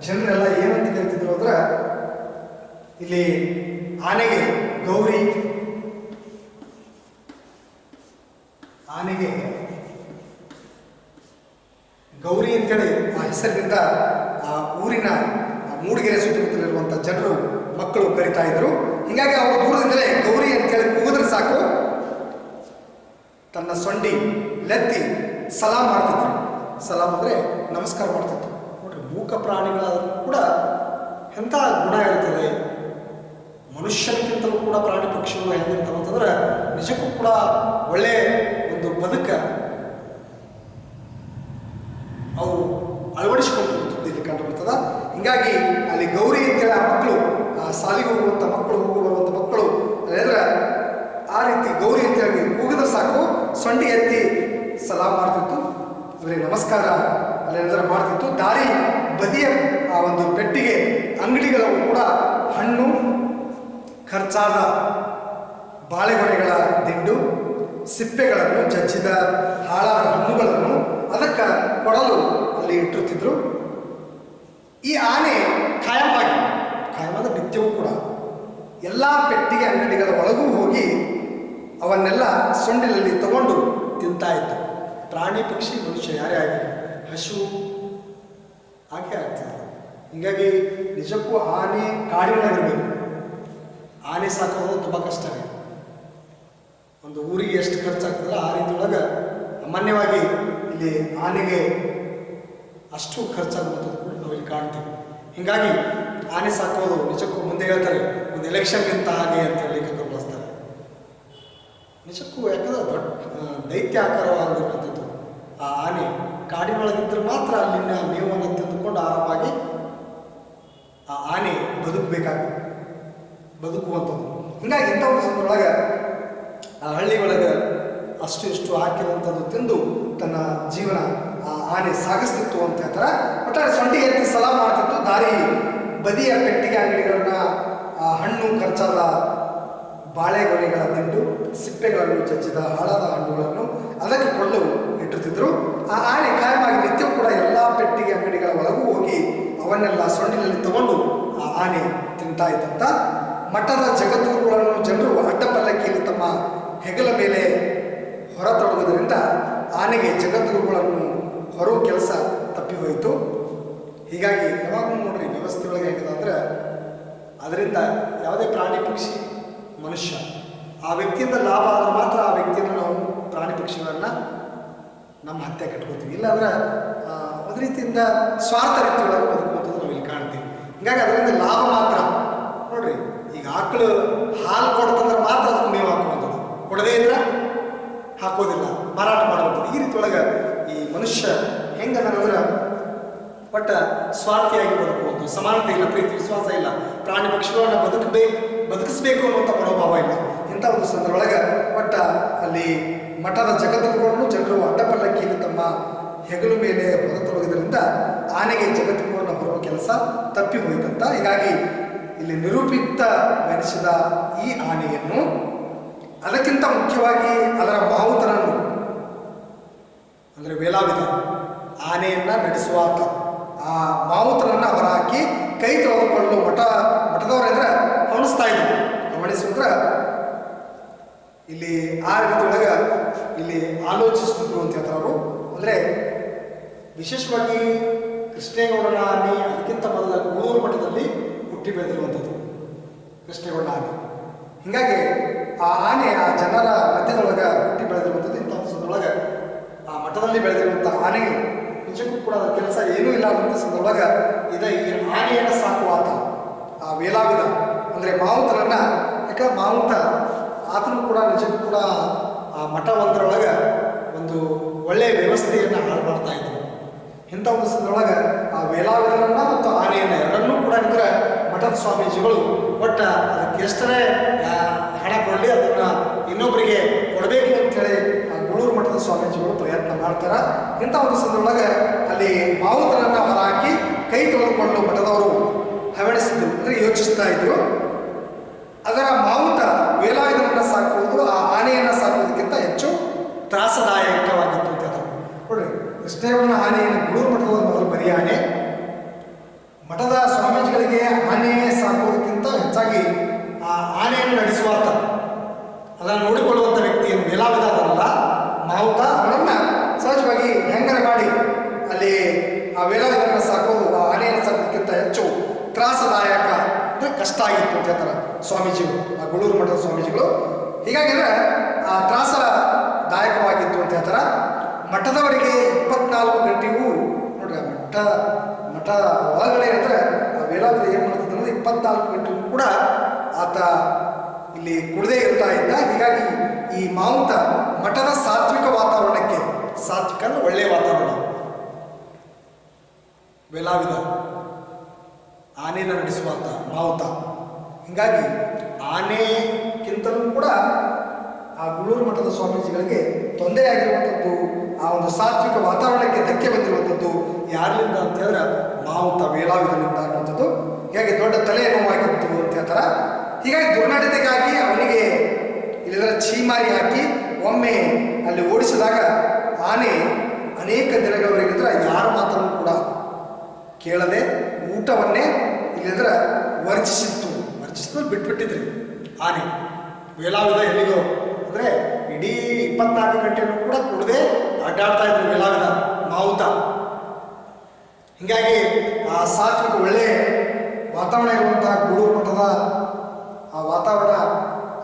ಜನರೆಲ್ಲ ಏನಂತ ಕರಿತಿದ್ರು ಅಂದ್ರೆ ಇಲ್ಲಿ ಆನೆಗೆ ಗೌರಿ, ಆನೆಗೆ ಗೌರಿ ಅಂತೇಳಿ ಆ ಹೆಸರಿನಿಂದ ಆ ಊರಿನ ಮೂಡಿಗೆರೆ ಸುತ್ತಮುತ್ತಲಿರುವಂಥ ಜನರು ಮಕ್ಕಳು ಕರಿತಾ ಇದ್ರು. ಹೀಗಾಗಿ ಅವರು ದೂರದಿಂದಲೇ ಗೌರಿ ಅಂತೇಳಿ ಕೂಗಿದ್ರೆ ಸಾಕು ತನ್ನ ಸೊಂಡಿ ಲೆತ್ತಿ ಸಲಾಂ ಮಾಡ್ತಿದ್ರು. ಸಲಾಂ ಅಂದರೆ ನಮಸ್ಕಾರ ಮಾಡ್ತಿತ್ತು. ನೋಡ್ರಿ, ಮೂಕ ಪ್ರಾಣಿಗಳಾದರೂ ಕೂಡ ಎಂಥ ಗುಣ ಇರ್ತದೆ. ಮನುಷ್ಯನಿಗಿಂತಲೂ ಕೂಡ ಪ್ರಾಣಿ ಪಕ್ಷಿಗಳು ಹೆಂಗಿರ್ತಾವೆ ಅಂತಂದ್ರೆ ನಿಜಕ್ಕೂ ಕೂಡ ಒಳ್ಳೆಯ ಒಂದು ಬದುಕ ಅವು ಅಳವಡಿಸಿಕೊಂಡು ಇಲ್ಲಿ ಕಂಡು ಬರ್ತದ. ಹೀಗಾಗಿ ಅಲ್ಲಿ ಗೌರಿ ಅಂತೇಳಿ ಆ ಮಕ್ಕಳು, ಆ ಸಾಲಿಗೆ ಹೋಗುವಂಥ ಮಕ್ಕಳು, ಹೋಗುವಂಥ ಮಕ್ಕಳು ಅಂದ್ರೆ ಆ ರೀತಿ ಗೌರಿ ಅಂತೇಳಿ ಕೂಗಿದ್ರೆ ಸಾಕು ಸೊಂಡಿ ಎತ್ತಿ ಸಲಾಂ ಮಾಡ್ತಿತ್ತು, ಅಂದರೆ ನಮಸ್ಕಾರ ಅಲ್ಲೆಲ್ಲರ ಮಾಡ್ತಿತ್ತು. ದಾರಿ ಬದಿಯ ಆ ಒಂದು ಪೆಟ್ಟಿಗೆ ಅಂಗಡಿಗಳು ಕೂಡ ಹಣ್ಣು, ಖರ್ಚಾದ ಬಾಳೆಗೊನೆಗಳ ದಿಂಡು, ಸಿಪ್ಪೆಗಳನ್ನು, ಜಜ್ಜಿದ ಹಾಳಾದ ಹಣ್ಣುಗಳನ್ನು ಅದಕ್ಕೆ ಕೊಡಲು ಅಲ್ಲಿ ಇಟ್ಟಿರ್ತಿದ್ರು. ಈ ಆನೆ ಖಾಯಮಾದ ನಿತ್ಯವೂ ಕೂಡ ಎಲ್ಲ ಪೆಟ್ಟಿಗೆ ಅಂಗಡಿಗಳ ಒಳಗೂ ಹೋಗಿ ಅವನ್ನೆಲ್ಲ ಸೊಂಡಿಲಲ್ಲಿ ತಗೊಂಡು ತಿಂತಾ ಇತ್ತು. ಪ್ರಾಣಿ ಪಕ್ಷಿ ಮನುಷ್ಯ ಯಾರೇ ಆಗಲಿ ಹಸು ಹಾಗೆ ಆಗ್ತದೆ. ಹೀಗಾಗಿ ನಿಜಕ್ಕೂ ಆನೆ ಕಾಡಿನೊಳಗಿರಬೇಕು. ಆನೆ ಸಾಕೋದು ತುಂಬ ಕಷ್ಟವೇ. ಒಂದು ಊರಿಗೆ ಎಷ್ಟು ಖರ್ಚಾಗ್ತದಲ್ಲ ಆ ರೀತಿ ಒಳಗೆ ಸಾಮಾನ್ಯವಾಗಿ ಇಲ್ಲಿ ಆನೆಗೆ ಅಷ್ಟು ಖರ್ಚಾಗುವಂಥದ್ದು ಕೂಡ ನಾವಿಲ್ಲಿ ಕಾಣ್ತೀವಿ. ಹೀಗಾಗಿ ಆನೆ ಸಾಕೋದು ನಿಜಕ್ಕೂ ಮುಂದೆ ಹೇಳ್ತಾರೆ ಒಂದು ಎಲೆಕ್ಷನ್ಗಿಂತ ಹಾಗೆ ಅಂತ ಹೇಳಿ ಬಳಸ್ತಾರೆ. ನಿಜಕ್ಕೂ ಯಾಕಂದ್ರೆ ದೊಡ್ಡ ದೈತ್ಯ ಆಕಾರವಾಗಿರುವಂಥದ್ದು ಆ ಆನೆ ಕಾಡಿನೊಳಗಿದ್ರೆ ಮಾತ್ರ ಅಲ್ಲಿನ ಮೇವನ್ನು ತಿಂದುಕೊಂಡು ಆರಾಮಾಗಿ ಆ ಆನೆ ಬದುಕುವಂಥದ್ದು. ಹೀಗಾಗಿ ಇಂಥ ಒಂದು ಸಂದರ್ಭದೊಳಗೆ ಆ ಹಳ್ಳಿ ಒಳಗೆ ಅಷ್ಟು ಇಷ್ಟು ಹಾಕಿರುವಂಥದ್ದು ತಿಂದು ತನ್ನ ಜೀವನ ಆ ಆನೆ ಸಾಗಿಸ್ತಿತ್ತು ಅಂತ ಹೇಳ್ತಾರೆ. ಒಟ್ಟಾರೆ ಸೊಂಡಿ ಎತ್ತಿ ಸಲಾಂ ಮಾಡ್ತಿತ್ತು. ದಾರಿ ಬದಿಯ ಪೆಟ್ಟಿಗೆ ಅಂಗಡಿಗಳನ್ನ ಆ ಹಣ್ಣು, ಖರ್ಚಾದ ಬಾಳೆಗೊನೆಗಳ ದಿಂಡು, ಸಿಪ್ಪೆಗಳನ್ನು ಜಜ್ಜಿದ ಹಾಳಾದ ಹಣ್ಣುಗಳನ್ನು ಅದಕ್ಕೆ ಕೊಳ್ಳು ಇಟ್ಟಿರ್ತಿದ್ರು. ಆ ಆನೆ ಕಾಯವಾಗಿ ನಿತ್ಯವೂ ಕೂಡ ಎಲ್ಲ ಪೆಟ್ಟಿಗೆ ಅಂಗಡಿಗಳ ಒಳಗೂ ಹೋಗಿ ಅವನ್ನೆಲ್ಲ ಸೊಂಡಿನಲ್ಲಿ ತಗೊಂಡು ಆ ಆನೆ ತಿಂತಾ ಇದ್ದಂತ. ಮಠದ ಜಗದ್ಗುರುಗಳನ್ನು ಜನರು ಅಡ್ಡಪಲ್ಲಕ್ಕಿಯಲ್ಲಿ ತಮ್ಮ ಹೆಗಲ ಮೇಲೆ ಹೊರತೊಡಗುವುದರಿಂದ ಆನೆಗೆ ಜಗದ್ಗುರುಗಳನ್ನು ಹೊರುವ ಕೆಲಸ ತಪ್ಪಿ ಹೋಯಿತು. ಹೀಗಾಗಿ ಯಾವಾಗಲೂ ನೋಡ್ರಿ ವ್ಯವಸ್ಥೆ ಒಳಗೆ ಹೇಗಿದೆ ಅಂದರೆ ಅದರಿಂದ ಯಾವುದೇ ಪ್ರಾಣಿ ಪಕ್ಷಿ ಮನುಷ್ಯ ಆ ವ್ಯಕ್ತಿಯಿಂದ ಲಾಭ ಆದ್ರೆ ಮಾತ್ರ ಆ ವ್ಯಕ್ತಿಯನ್ನು ನಾವು ಪ್ರಾಣಿ ಪಕ್ಷಿಗಳನ್ನು ನಮ್ಮ ಹತ್ಯೆ ಕಟ್ಕೋತೀವಿ. ಇಲ್ಲಾಂದ್ರೆ ಒಂದು ರೀತಿಯಿಂದ ಸ್ವಾರ್ಥ ರೀತಿ ಒಳಗೆ ಬದುಕುವಂಥದ್ದು ನಾವು ಇಲ್ಲಿ ಕಾಣ್ತೀವಿ. ಹೀಗಾಗಿ ಅದರಿಂದ ಲಾಭ ಮಾತ್ರ ನೋಡ್ರಿ. ಈಗ ಆಕಳು ಹಾಲು ಕೊಡ್ತಂದ್ರೆ ಮಾತ್ರ ಅದಕ್ಕೆ ಮೇವು ಹಾಕುವಂಥದ್ದು, ಕೊಡದೇ ಇದ್ರೆ ಹಾಕೋದಿಲ್ಲ, ಮಾರಾಟ ಮಾಡುವಂಥದ್ದು. ಈ ರೀತಿ ಒಳಗೆ ಈ ಮನುಷ್ಯ ಹೆಂಗಂದ್ರೆ ಒಟ್ಟು ಸ್ವಾರ್ಥಿಯಾಗಿ ಬದುಕುವುದು, ಸಮಾನತೆ ಇಲ್ಲ, ಪ್ರೀತಿ ವಿಶ್ವಾಸ ಇಲ್ಲ, ಪ್ರಾಣಿ ಪಕ್ಷಿಗಳನ್ನ ಬದುಕಿಸ್ಬೇಕು ಅನ್ನುವಂಥ ಮನೋಭಾವ ಇಲ್ಲ. ಇಂಥ ಒಂದು ಸಂದರ್ಭದೊಳಗೆ ಒಟ್ಟ ಅಲ್ಲಿ ಮಠದ ಜಗದ್ಗುರುಗಳನ್ನು ಜನರು ಅಡ್ಡಪಲ್ಲಕ್ಕಿಯಲ್ಲಿ ತಮ್ಮ ಹೆಗಲು ಮೇಲೆ ಹೊರತೊಡಗಿದ್ರಿಂದ ಆನೆಗೆ ಜಗದ್ಗುರುವನ್ನು ಹೊರುವ ಕೆಲಸ ತಪ್ಪಿ ಹೋಯಿತಂತ. ಹೀಗಾಗಿ ಇಲ್ಲಿ ನಿರೂಪಿತವೆನಿಸಿದ ಈ ಆನೆಯನ್ನು, ಅದಕ್ಕಿಂತ ಮುಖ್ಯವಾಗಿ ಅದರ ಮಾವುತನನ್ನು ಅಂದರೆ ವೇಲಾವಿದ ಆನೆಯನ್ನು ನಡೆಸುವಾತ ಆ ಮಾವುತನನ್ನು ಹೊರಹಾಕಿ ಕೈ ತೊಳೆದುಕೊಳ್ಳಲು ಮಠದವರೆಂದ್ರೆ ಅವಣಿಸ್ತಾ ಇದ್ರು. ಅವಣಿಸಿದ್ರೆ ಇಲ್ಲಿ ಆ ರೀತಿ ಒಳಗೆ ಇಲ್ಲಿ ಆಲೋಚಿಸ್ತಿದ್ರು ಅಂತ ಹೇಳ್ತಾರೆ ಅವರು. ಅಂದರೆ ವಿಶೇಷವಾಗಿ ಕೃಷ್ಣೇಗೌಡನ ಆನೆ ಅದಕ್ಕಿಂತ ಮೊದಲ ಗೂಳೂರು ಮಠದಲ್ಲಿ ಹುಟ್ಟಿ ಬೆಳೆದಿರುವಂಥದ್ದು ಕೃಷ್ಣೇಗೌಡ ಆನೆ. ಹೀಗಾಗಿ ಆ ಆನೆ ಆ ಜನರ ಮಧ್ಯದೊಳಗೆ ಹುಟ್ಟಿ ಬೆಳೆದಿರುವಂಥದ್ದು. ಇಂಥ ಸಂದರ್ಭದೊಳಗೆ ಆ ಮಠದಲ್ಲಿ ಬೆಳೆದಿರುವಂಥ ಆನೆ ನಿಜಕ್ಕೂ ಕೂಡ ಅದರ ಕೆಲಸ ಏನೂ ಇಲ್ಲ ಅನ್ನೋಂಥ ಸಂದರ್ಭದೊಳಗೆ ಈ ಆನೆಯನ್ನು ಸಾಕುವಾತ ಆ ವೇಲಾವಿದ ಅಂದರೆ ಮಾವುತನನ್ನು, ಯಾಕಂದ್ರೆ ಮಾವುತ ಆತನು ಕೂಡ ನಿಜಕ್ಕೂ ಕೂಡ ಆ ಮಠ ಒಂದರೊಳಗೆ ಒಂದು ಒಳ್ಳೆಯ ವ್ಯವಸ್ಥೆಯನ್ನು ಹಾಳು ಮಾಡ್ತಾ ಇದ್ರು. ಇಂಥ ಒಂದು ಸಂದರ್ಭದೊಳಗೆ ಆ ವೇಲಾವಿದನನ್ನು ಮತ್ತು ಆನೆಯನ್ನು ಎರಡನ್ನೂ ಕೂಡ ಅಂದ್ರೆ ಮಠದ ಸ್ವಾಮೀಜಿಗಳು ಒಟ್ಟು ಅದಕ್ಕೆ ಎಷ್ಟರೇ ಹಣ ಕೊಡಲಿ ಅದನ್ನು ಇನ್ನೊಬ್ಬರಿಗೆ ಕೊಡಬೇಕು ಅಂಥೇಳಿ ಆ ಗೂಳೂರು ಮಠದ ಸ್ವಾಮೀಜಿಗಳು ಪ್ರಯತ್ನ ಮಾಡ್ತಾರೆ. ಇಂಥ ಒಂದು ಸಂದರ್ಭದೊಳಗೆ ಅಲ್ಲಿ ಮಾವುತನನ್ನು ಹೊರಹಾಕಿ ಕೈ ತೊಳೆದುಕೊಂಡು ಮಠದವರು ಹವಣಿಸಿದ್ರು, ಅಂದರೆ ಯೋಚಿಸ್ತಾ ಇದ್ರು. ಅದರ ಮಾವುತ ವೇಲಾಯುಧನನ್ನು ಸಾಕುವುದು ಆ ಆನೆಯನ್ನು ಸಾಕುವುದಕ್ಕಿಂತ ಹೆಚ್ಚು ಸಹಜವಾಗಿ ಆನೆ ಸಾಕೋದಕ್ಕಿಂತ ಹೆಚ್ಚಾಗಿ ಆ ಆನೆಯನ್ನು ನಡೆಸುವಾತ, ಅದನ್ನು ನೋಡಿಕೊಳ್ಳುವಂಥ ವ್ಯಕ್ತಿ ಏನು ವೇಲಾವಿದ ಅದಲ್ಲ ಮಾವುತ, ಅವನನ್ನು ಸಹಜವಾಗಿ ಹೆಂಗರ ಮಾಡಿ ಅಲ್ಲಿ ಆ ವೇಲಾವಿದನ್ನು ಸಾಕೋದು, ಆ ಆನೆಯನ್ನು ಸಾಕೋದಕ್ಕಿಂತ ಹೆಚ್ಚು ತ್ರಾಸದಾಯಕ ಅಂದರೆ ಕಷ್ಟ ಆಗಿತ್ತು ಅಂತ ಹೇಳ್ತಾರೆ ಸ್ವಾಮೀಜಿಗಳು, ಆ ಗೂಳೂರು ಮಠದ ಸ್ವಾಮೀಜಿಗಳು. ಹೀಗಾಗಿ ಅಂದರೆ ಆ ತ್ರಾಸದಾಯಕವಾಗಿತ್ತು ಅಂತ ಹೇಳ್ತಾರೆ. ಮಠದವರಿಗೆ 24 ಗಂಟೆಗೂ ನೋಡ್ರಿ, ಮಠ ಒಳಗಡೆ ಅಂದರೆ ಆ ವೇಲಾವಿದ ಏನು ಮಾಡ್ತಿದ್ದ ಅಂದರೆ 24 ಗಂಟೆಗೂ ಕೂಡ ಆತ ಇಲ್ಲಿ ಕುಡದೇ ಇರ್ತಾ ಇದ್ದ. ಹೀಗಾಗಿ ಈ ಮಾವುತ ಮಠದ ಸಾತ್ವಿಕ ವಾತಾವರಣಕ್ಕೆ, ಸಾತ್ವಿಕ ಅಂದರೆ ಒಳ್ಳೆಯ ವಾತಾವರಣ, ವೇಲಾವಿದ ಆನೆಯನ್ನು ನಡೆಸುವಾತ ಮಾವುತ. ಹೀಗಾಗಿ ಆನೆಗಿಂತಲೂ ಕೂಡ ಆ ಗೂಳೂರು ಮಠದ ಸ್ವಾಮೀಜಿಗಳಿಗೆ ತೊಂದರೆ ಆಗಿರುವಂಥದ್ದು, ಆ ಒಂದು ಸಾತ್ವಿಕ ವಾತಾವರಣಕ್ಕೆ ಧಕ್ಕೆ ಬಂದಿರುವಂಥದ್ದು ಯಾರಿಂದ ಅಂತ ಹೇಳಿದ್ರೆ ಮಾವುತ ವೇಲಾವಿದನಿಂದ ಅನ್ನುವಂಥದ್ದು. ಹೀಗಾಗಿ ದೊಡ್ಡ ತಲೆ ನೋವಾಗಿತ್ತು ಅಂತ ಹೇಳ್ತಾರೆ. ಹೀಗಾಗಿ ದುರ್ನಡತೆಗಾಗಿ ಅವನಿಗೆ ಇಲ್ಲಿದ್ರೆ ಛೀಮಾರಿ ಹಾಕಿ ಒಮ್ಮೆ ಅಲ್ಲಿ ಓಡಿಸಿದಾಗ ಆನೆ ಅನೇಕ ದಿನಗಳವರೆಗಿದ್ರೆ ಯಾರ ಮಾತನ್ನು ಕೂಡ ಕೇಳದೆ ಊಟವನ್ನೇ ಇಲ್ಲಿದ್ರೆ ವರ್ಜಿಸಿದ್ದು ಬಿಟ್ಬಿಟ್ಟಿದ್ರಿ ಆನೆ. ವೇಲಾವಿದ ಎಲ್ಲಿಗೋ ಅಂದರೆ ಇಡೀ 24 ಗಂಟೆನೂ ಕೂಡ ಕುಡದೆ ಅಡ್ಡಾಡ್ತಾ ಇದ್ರು ವೇಲಾವಿದ ಮಾವುತ. ಹೀಗಾಗಿ ಆ ಸಾತ್ವಿಕ ಒಳ್ಳೆ ವಾತಾವರಣ ಇರುವಂತಹ ಗೂಳೂರು ಮಠದ ಆ ವಾತಾವರಣ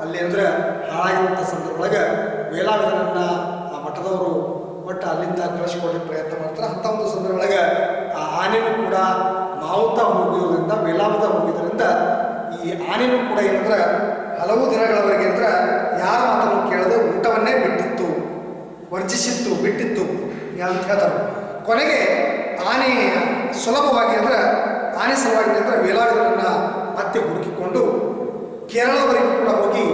ಅಲ್ಲಿ ಅಂದರೆ ಹಾಳಾಗಿರುವಂಥ ಸಂದರ್ಭದೊಳಗೆ ವೇಲಾವಿದನನ್ನು ಆ ಮಠದವರು ಒಟ್ಟು ಅಲ್ಲಿಂದ ಕಳಿಸ್ಕೊಳ್ಳಿಕ್ಕೆ ಪ್ರಯತ್ನ ಮಾಡ್ತಾರೆ. ಅಂಥ ಒಂದು ಸಂದರ್ಭದೊಳಗೆ ಆ ಆನೆನೂ ಕೂಡ ಮಾವುತ ಹೋಗಿರೋದ್ರಿಂದ, ವೇಲಾವಿದ ಹೋಗಿದ್ದರಿಂದ ಈ ಆನೆನೂ ಕೂಡ ಏನಂದ್ರೆ ಹಲವು ದಿನಗಳವರೆಗೆ ಅಂದ್ರೆ ಯಾರ ಮಾತನ್ನು ಕೇಳದೆ ಊಟವನ್ನೇ ಬಿಟ್ಟಿತ್ತು ಅಂತ ಹೇಳ್ತಾರೆ. ಕೊನೆಗೆ ಆನೆ ಸುಲಭವಾಗಿ ಅಂದರೆ ಆನೆ ಸಲುವಾಗಿ ಅಂದರೆ ವೇಲಾವಿದನನ್ನು ಮತ್ತೆ ಹುಡುಕಿಕೊಂಡು ಕೇರಳವರೆಗೂ ಕೂಡ ಹೋಗಿ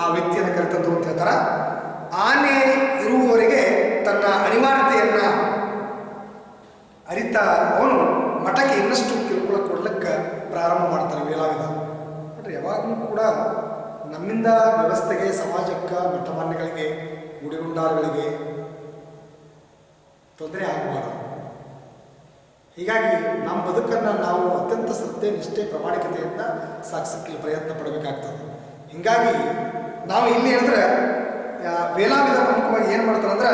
ಆ ವ್ಯಕ್ತಿಯನ್ನು ಕರೆತಂದು ಅಂತ ಹೇಳ್ತಾರೆ. ಆನೆ ಇರುವವರೆಗೆ ತನ್ನ ಅನಿವಾರ್ಯತೆಯನ್ನು ಅರಿತ ಅವನು ಮಠಕ್ಕೆ ಇನ್ನಷ್ಟು ಕಿರುಕುಳ ಕೊಡ್ಲಿಕ್ಕೆ ಪ್ರಾರಂಭ ಮಾಡ್ತಾನೆ ವೇಲಾವಿದ. ಬಟ್ ಯಾವಾಗಲೂ ಕೂಡ ನಮ್ಮಿಂದ ವ್ಯವಸ್ಥೆಗೆ, ಸಮಾಜಕ್ಕೆ, ಮಠಮಾನ್ಯಗಳಿಗೆ, ಗುಡಿಗುಂಡಾರಗಳಿಗೆ ತೊಂದರೆ ಆಗಬಾರದು. ಹೀಗಾಗಿ ನಮ್ಮ ಬದುಕನ್ನು ನಾವು ಅತ್ಯಂತ ಶ್ರದ್ಧೆ, ನಿಷ್ಠೆ, ಪ್ರಾಮಾಣಿಕತೆಯಿಂದ ಸಾಗಿಸಕ್ಕೆ ಪ್ರಯತ್ನ ಪಡಬೇಕಾಗ್ತದೆ. ಹೀಗಾಗಿ ನಾವು ಇಲ್ಲಿ ಅಂದರೆ ವೇಲಾವಿದ ಪ್ರಮುಖವಾಗಿ ಏನು ಮಾಡ್ತಾರೆ ಅಂದರೆ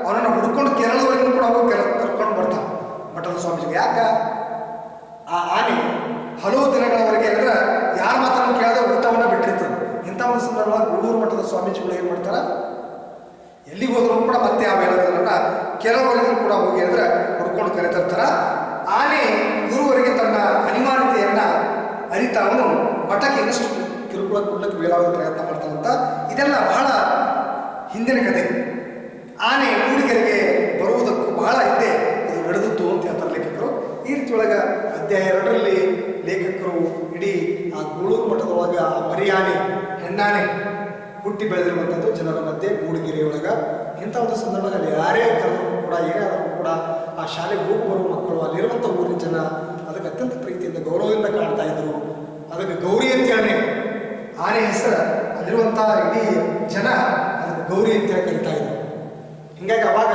ಅವನನ್ನು ಹುಡ್ಕೊಂಡು ಕೇರಳವರೆಗೂ ಕೂಡ ಹೋಗಿ ಕರ್ಕೊಂಡು ಬರ್ತಾನೆ ಮಠದ ಸ್ವಾಮೀಜಿಗೆ. ಯಾಕೆ ಆ ಆನೆ ಹಲವು ದಿನಗಳವರೆಗೆ ಅಂದರೆ ಯಾರ ಮಾತನ್ನು ಕೇಳದೆ ಊಟವನ್ನು ಬಿಟ್ಟಿರ್ತದೆ. ಇಂಥ ಒಂದು ಸಂದರ್ಭ ಗೂಳೂರು ಮಠದ ಸ್ವಾಮೀಜಿಗಳು ಏನು ಮಾಡ್ತಾರೆ, ಎಲ್ಲಿಗೆ ಹೋದ್ರೂ ಕೂಡ ಮತ್ತೆ ಆ ವೇಲಾವಿದನನ್ನು ಕೇರಳವರೆಗೂ ಕೂಡ ಹೋಗಿ ಅಂದರೆ ಹುಡ್ಕೊಂಡು ಕರೆತಿರ್ತಾರೆ. ಆನೆ ಗುರುವರೆಗೆ ತನ್ನ ಅನಿವಾರ್ಯತೆಯನ್ನು ಅರಿತ ಅವನು ಮಠಕ್ಕೆ ಇನ್ನಷ್ಟು ಕಿರುಕುಳ ಕೊಡ್ಲಿಕ್ಕೆ ವೇಲಾವಿದ ಪ್ರಯತ್ನ ಮಾಡ್ತಾನಂತ. ಇದೆಲ್ಲ ಬಹಳ ಹಿಂದಿನ ಕಥೆ. ಆನೆ ಮೂಡಿಗೆರೆಗೆ ಬರುವುದಕ್ಕೂ ಬಹಳ ಹಿಂದೆ ಇದು ನಡೆದಿತ್ತು ಅಂತ ಹೇಳ್ತಾರೆ ಲೇಖಕರು. ಈ ರೀತಿಯೊಳಗೆ ಅಧ್ಯಾಯ 2ರಲ್ಲಿ ಲೇಖಕರು ಇಡೀ ಆ ಗೂಳೂರು ಮಠದೊಳಗೆ ಆ ಮರಿಯಾನೆ, ಹೆಣ್ಣಾನೆ ಹುಟ್ಟಿ ಬೆಳೆದಿರುವಂಥದ್ದು ಜನರ ಮಧ್ಯೆ ಮೂಡಿಗೆರೆಯೊಳಗೆ. ಇಂಥ ಒಂದು ಸಂದರ್ಭದಲ್ಲಿ ಯಾರೇ ಕರೆದರೂ ಕೂಡ, ಏನೇ ಆದರೂ ಕೂಡ ಆ ಶಾಲೆಗೆ ಹೋಗಿ ಬರುವ ಮಕ್ಕಳು, ಅಲ್ಲಿರುವಂಥ ಊರಿನ ಜನ ಅದಕ್ಕೆ ಅತ್ಯಂತ ಪ್ರೀತಿಯಿಂದ, ಗೌರವದಿಂದ ಕಾಣ್ತಾ ಇದ್ರು. ಅದಕ್ಕೆ ಗೌರಿ ಅಂತೇಳಿ ಆನೆ ಹೆಸರು ಅಲ್ಲಿರುವಂಥ ಇಡೀ ಜನ ಅದಕ್ಕೆ ಗೌರಿ ಅಂತೇಳಿ ಕರಿತಾ ಇದ್ರು. ಹೀಗಾಗಿ ಅವಾಗ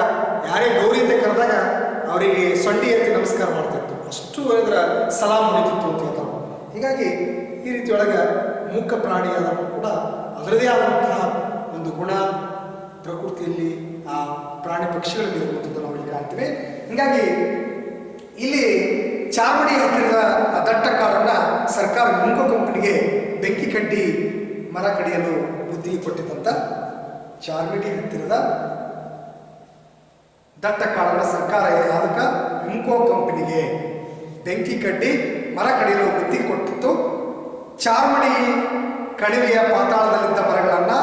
ಯಾರೇ ಗೌರಿ ಅಂತ ಕರೆದಾಗ ಅವರಿಗೆ ಸೊಂಡಿ ಎತ್ತಿ ನಮಸ್ಕಾರ ಮಾಡ್ತಿತ್ತು, ಅಷ್ಟು ಅಂದ್ರೆ ಸಲಾಮ್ ಹೊಡಿತಿತ್ತು ಅಂತ ಹೇಳ್ತಾರೆ. ಹೀಗಾಗಿ ಈ ರೀತಿಯೊಳಗೆ ಮೂಕ ಪ್ರಾಣಿಯಾದರೂ ಕೂಡ ಅದರದೇ ಆದಂತಹ ಒಂದು ಗುಣ ಪ್ರಕೃತಿಯಲ್ಲಿ ಆ ಪ್ರಾಣಿ ಪಕ್ಷಿಗಳಲ್ಲಿ ಇರುವಂಥದ್ದು ನಾವು ಇಲ್ಲಿ ಕಾಣ್ತೀವಿ. ಹೀಗಾಗಿ ಇಲ್ಲಿ ಚಾರ್ಮಡಿ ಹತ್ತಿರದ ಆ ದಟ್ಟ ಕಾಡನ್ನು ಸರ್ಕಾರ ಮುಂಕೋ ಕಂಪನಿಗೆ ಬೆಂಕಿ ಕಡ್ಡಿ ಮರ ಕಡಿಯಲು ಬುದ್ಧಿ ಕೊಟ್ಟಿದ್ದಂಥ ಚಾರ್ಮಡಿ ಹತ್ತಿರದ ದಟ್ಟ ಕಾಡನ್ನು ಸರ್ಕಾರ ಅದಕ್ಕೆ ಮುಂಕೋ ಕಂಪನಿಗೆ ಬೆಂಕಿ ಕಡ್ಡಿ ಮರ ಕಡಿಯಲು ಬುದ್ಧಿ ಕೊಟ್ಟಿತ್ತು. ಚಾರ್ಮಡಿ ಕಣಿವೆಯ ಪಾತಾಳದಲ್ಲಿದ್ದ ಮರಗಳನ್ನು